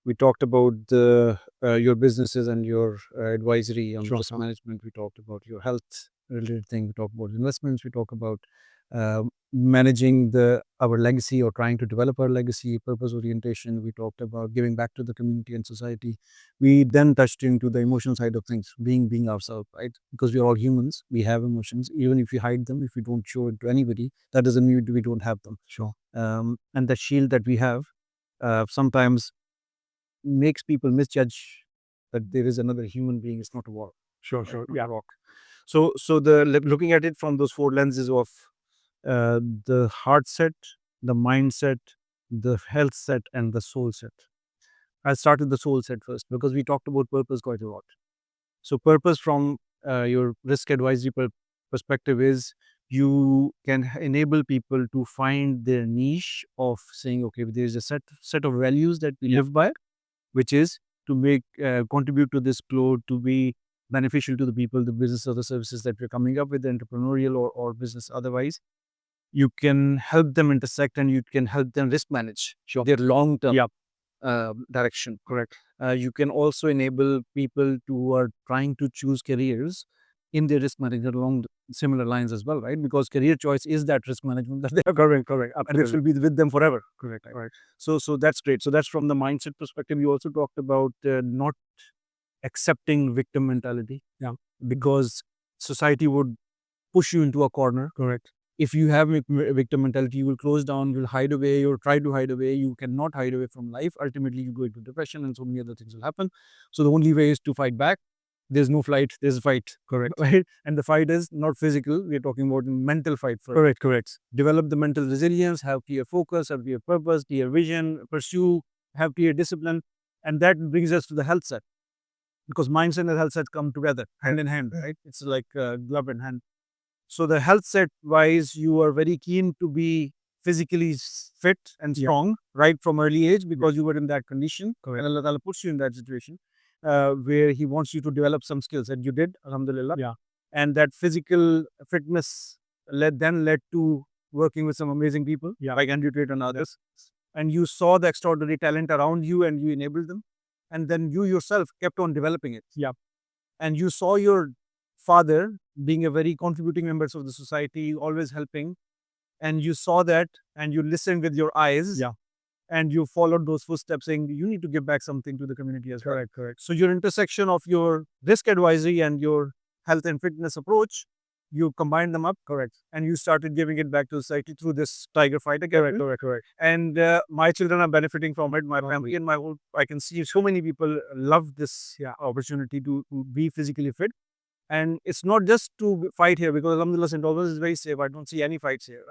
We talked about your businesses and your advisory on risk management. We talked about your health related thing. We talked about investments. We talked about managing our legacy or trying to develop our legacy, purpose orientation. We talked about giving back to the community and society. We then touched into the emotional side of things, being ourselves, right? Because we're all humans. We have emotions. Even if we hide them, if we don't show it to anybody, that doesn't mean we don't have them. Sure. And the shield that we have sometimes makes people misjudge that there is another human being. It's not a wall. Sure. Yeah. Rock. So looking at it from those 4 lenses of the heart set, the mindset, the health set, and the soul set. I started the soul set first because we talked about purpose quite a lot. So purpose from your risk advisory perspective is you can enable people to find their niche of saying, okay, there's a set of values that we live by, which is to make contribute to this globe, to be beneficial to the people, the business or the services that we're coming up with, the entrepreneurial or business otherwise. you can help them intersect and you can help them risk manage their long-term direction. Correct. You can also enable people who are trying to choose careers in their risk management along similar lines as well, right? Because career choice is that risk management that they have, Correct. and this will be with them forever. Correct. Right. So that's great. So that's from the mindset perspective. You also talked about not accepting victim mentality. Yeah. Because society would push you into a corner. Correct. If you have victim mentality, you will close down, you will hide away, or try to hide away. You cannot hide away from life. Ultimately, you go into depression and so many other things will happen. So the only way is to fight back. There's no flight, there's a fight. Correct. Right? And the fight is not physical. We're talking about mental fight first. Correct. Develop the mental resilience, have clear focus, have clear purpose, clear vision, pursue, have clear discipline. And that brings us to the health set. Because mindset and health set come together, hand in hand, right? It's like glove in hand. So the health set wise, you are very keen to be physically fit and strong right from early age because you were in that condition. Correct. And Allah Ta'ala puts you in that situation where He wants you to develop some skills, and you did, alhamdulillah. Yeah. And that physical fitness led to working with some amazing people like Andrew Tristen and others. And you saw the extraordinary talent around you and you enabled them. And then you yourself kept on developing it. Yeah. And you saw your father being a very contributing members of the society, always helping. And you saw that and you listened with your eyes. Yeah. And you followed those footsteps saying, you need to give back something to the community as well. Correct. So your intersection of your risk advisory and your health and fitness approach, you combined them up. Correct. And you started giving it back to society through this tiger fight again. Correct. And my children are benefiting from it. My family and my whole, I can see so many people love this opportunity to be physically fit. And it's not just to fight here because alhamdulillah St. Albans is very safe. I don't see any fights here.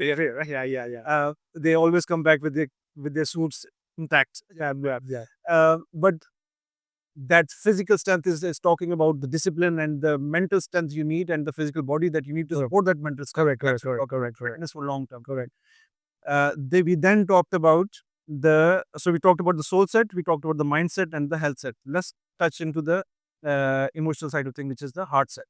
Yeah. They always come back with their suits intact. But that physical strength is talking about the discipline and the mental strength you need and the physical body that you need to support that mental strength. Correct. Fitness for long term. Correct. We then talked about we talked about the soul set, we talked about the mindset and the health set. Let's touch into the emotional side of things, which is the heart set.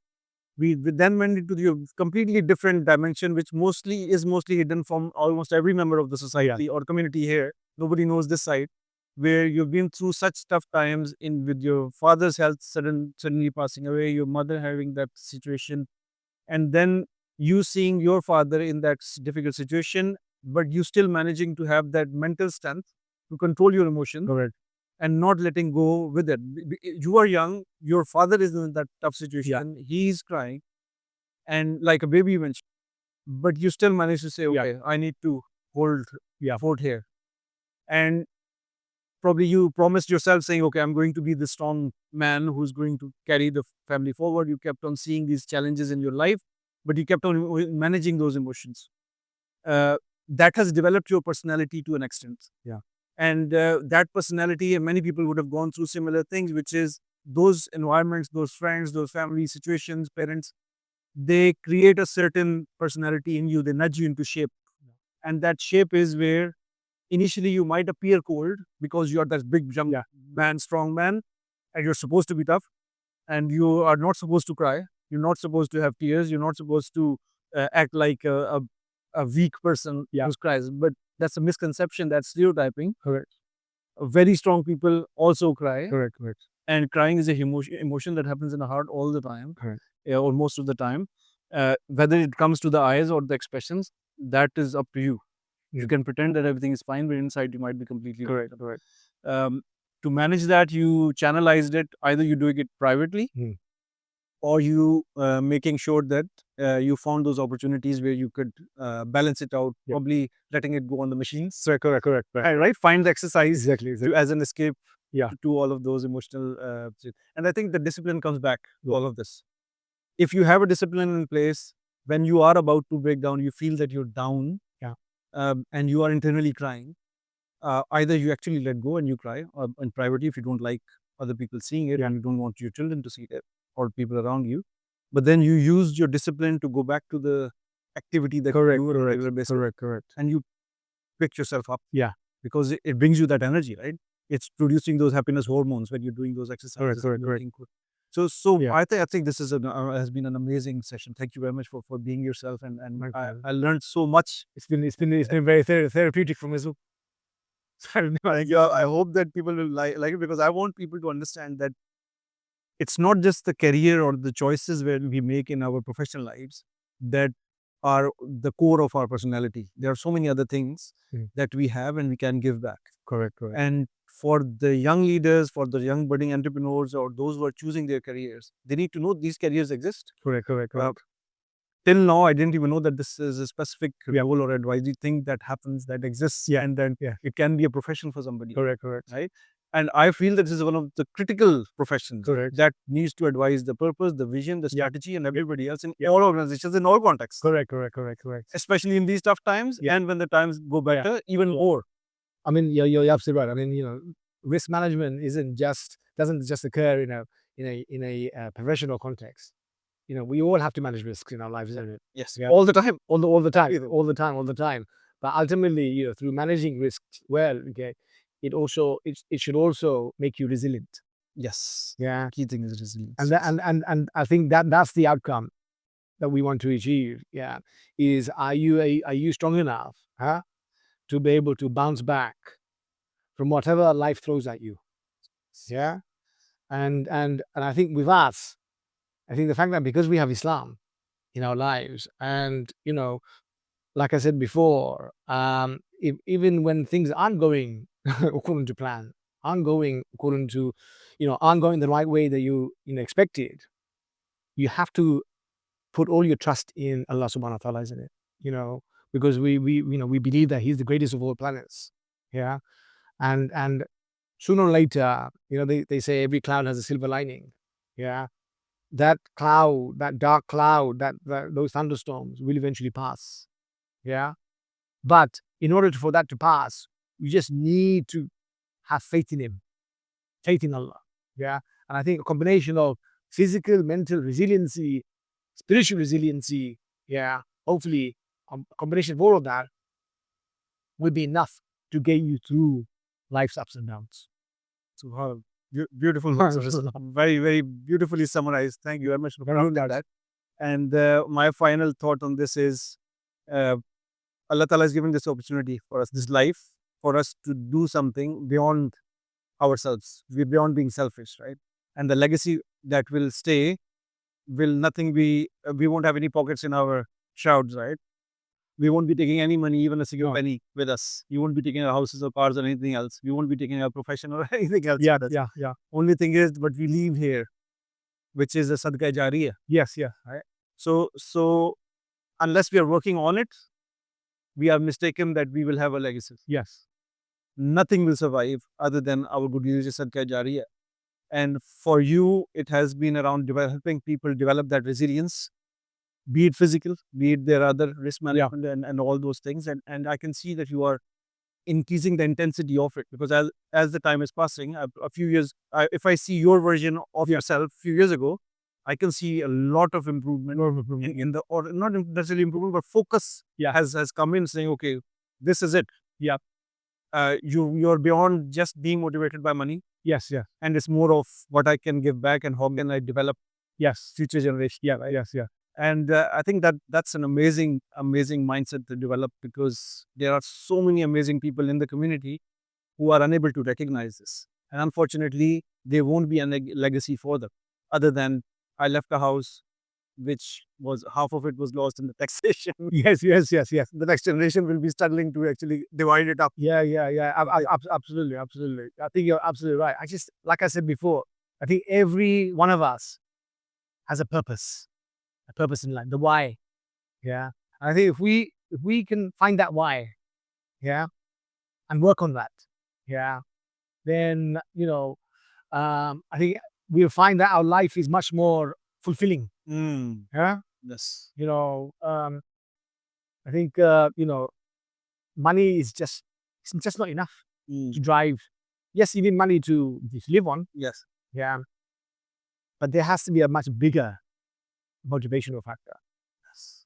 We then went into the completely different dimension, which is mostly hidden from almost every member of the society or community here. Nobody knows this side, where you've been through such tough times with your father's health suddenly passing away, your mother having that situation, and then you seeing your father in that difficult situation, but you still managing to have that mental strength to control your emotions. Correct. And not letting go with it. You are young, your father is in that tough situation, he's crying, and like a baby mentioned, but you still manage to say, okay, I need to hold fort here. And probably you promised yourself saying, okay, I'm going to be the strong man who's going to carry the family forward. You kept on seeing these challenges in your life, but you kept on managing those emotions. That has developed your personality to an extent. And that personality, and many people would have gone through similar things, which is those environments, those friends, those family situations, parents, they create a certain personality in you. They nudge you into shape. And that shape is where initially you might appear cold because you are that big jump man, strong man, and you're supposed to be tough. And you are not supposed to cry. You're not supposed to have tears. You're not supposed to act like a weak person who cries. But that's a misconception, that's stereotyping. Correct. Very strong people also cry. Correct. And crying is a emotion that happens in the heart all the time, or most of the time. Whether it comes to the eyes or the expressions, that is up to you. You can pretend that everything is fine, but inside you might be completely Correct. To manage that, you channelized it. Either you doing it privately, or you making sure that you found those opportunities where you could balance it out, probably letting it go on the machines. Correct. Right? Find the exercise Exactly. as an escape to all of those emotional. And I think the discipline comes back to all of this. If you have a discipline in place, when you are about to break down, you feel that you're down and you are internally crying, either you actually let go and you cry, or in privately if you don't like other people seeing it and you don't want your children to see it or people around you. But then you use your discipline to go back to the activity that you do on a regular basis. Correct. And you pick yourself up. Because it brings you that energy, right? It's producing those happiness hormones when you're doing those exercises. Correct. So Yeah. I think this is has been an amazing session. Thank you very much for being yourself, and I learned so much. It's been very therapeutic for me. So Yeah, I hope that people will like it, because I want people to understand that it's not just the career or the choices where we make in our professional lives that are the core of our personality. There are so many other things that we have and we can give back. correct. And for the young leaders, for the young budding entrepreneurs, or those who are choosing their careers, they need to know these careers exist. Correct. Till now, I didn't even know that this is a specific role or advisory thing that happens, that exists, and then it can be a profession for somebody. Correct. Right? And I feel that this is one of the critical professions Correct. that needs to advise the purpose, the vision, the strategy, and everybody else in all organizations, in all contexts. Correct. Especially in these tough times, and when the times go better, even more. I mean, you're absolutely right. I mean, risk management doesn't just occur in a professional context. We all have to manage risks in our lives, isn't it? Yes, Yeah. all the time. All the time. But ultimately, through managing risks well, okay, it should also make you resilient. Yes. Yeah. Key thing is resilience. And I think that's the outcome that we want to achieve. Yeah. Is are you strong enough, to be able to bounce back from whatever life throws at you? Yeah. And I think with us, I think the fact that because we have Islam in our lives, and like I said before, even when things aren't going according to plan, aren't going according to, aren't going the right way that you expected, you have to put all your trust in Allah Subhanahu wa Taala, isn't it? Because we believe that He's the greatest of all planets. Yeah, and sooner or later, they say every cloud has a silver lining. Yeah, that cloud, that dark cloud, those thunderstorms will eventually pass. Yeah, but in order for that to pass, you just need to have faith in Him, faith in Allah. Yeah, and I think a combination of physical, mental resiliency, spiritual resiliency, yeah, hopefully a combination of all of that will be enough to get you through life's ups and downs. So beautiful. Very, very beautifully summarized. Thank you very much for doing that. And my final thought on this is, Allah Ta'ala has given this opportunity for us, this life, for us to do something beyond ourselves, beyond being selfish, right? And the legacy that will stay will nothing be, we won't have any pockets in our shrouds, right? We won't be taking any money, even a single penny with us. You won't be taking our houses or cars or anything else. We won't be taking our profession or anything else. Yeah. Only thing is what we leave here, which is a sadqa jariyah. Yes. Right? So unless we are working on it, we are mistaken that we will have a legacy. Yes. Nothing will survive other than our good deeds, sadqa jariyah. And for you, it has been around helping people develop that resilience, be it physical, be it their other risk management, and all those things. And I can see that you are increasing the intensity of it, because as the time is passing, a few years, if I see your version of yourself a few years ago, I can see a lot of improvement in the, or not necessarily improvement, but focus has come in, saying, okay, this is it. Yeah. You're beyond just being motivated by money. Yes. And it's more of what I can give back and how can I develop future generation. Yeah. Yes. And I think that's an amazing mindset to develop, because there are so many amazing people in the community who are unable to recognize this. And unfortunately, there won't be a legacy for them, other than I left a house which was half of it was lost in the taxation. Yes. The next generation will be struggling to actually divide it up. Yeah. Absolutely. I think you're absolutely right. Like I said before, I think every one of us has a purpose in life, the why. Yeah. I think if we can find that why, and work on that, then I think we'll find that our life is much more fulfilling. Yes. I think money is just not enough to drive. Yes, you need money to live on. Yes. Yeah. But there has to be a much bigger motivational factor. Yes.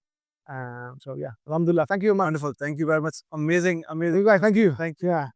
So yeah, Alhamdulillah. Thank you, man. Wonderful. Thank you very much. Amazing. You guys, thank you. Thank you. Yeah.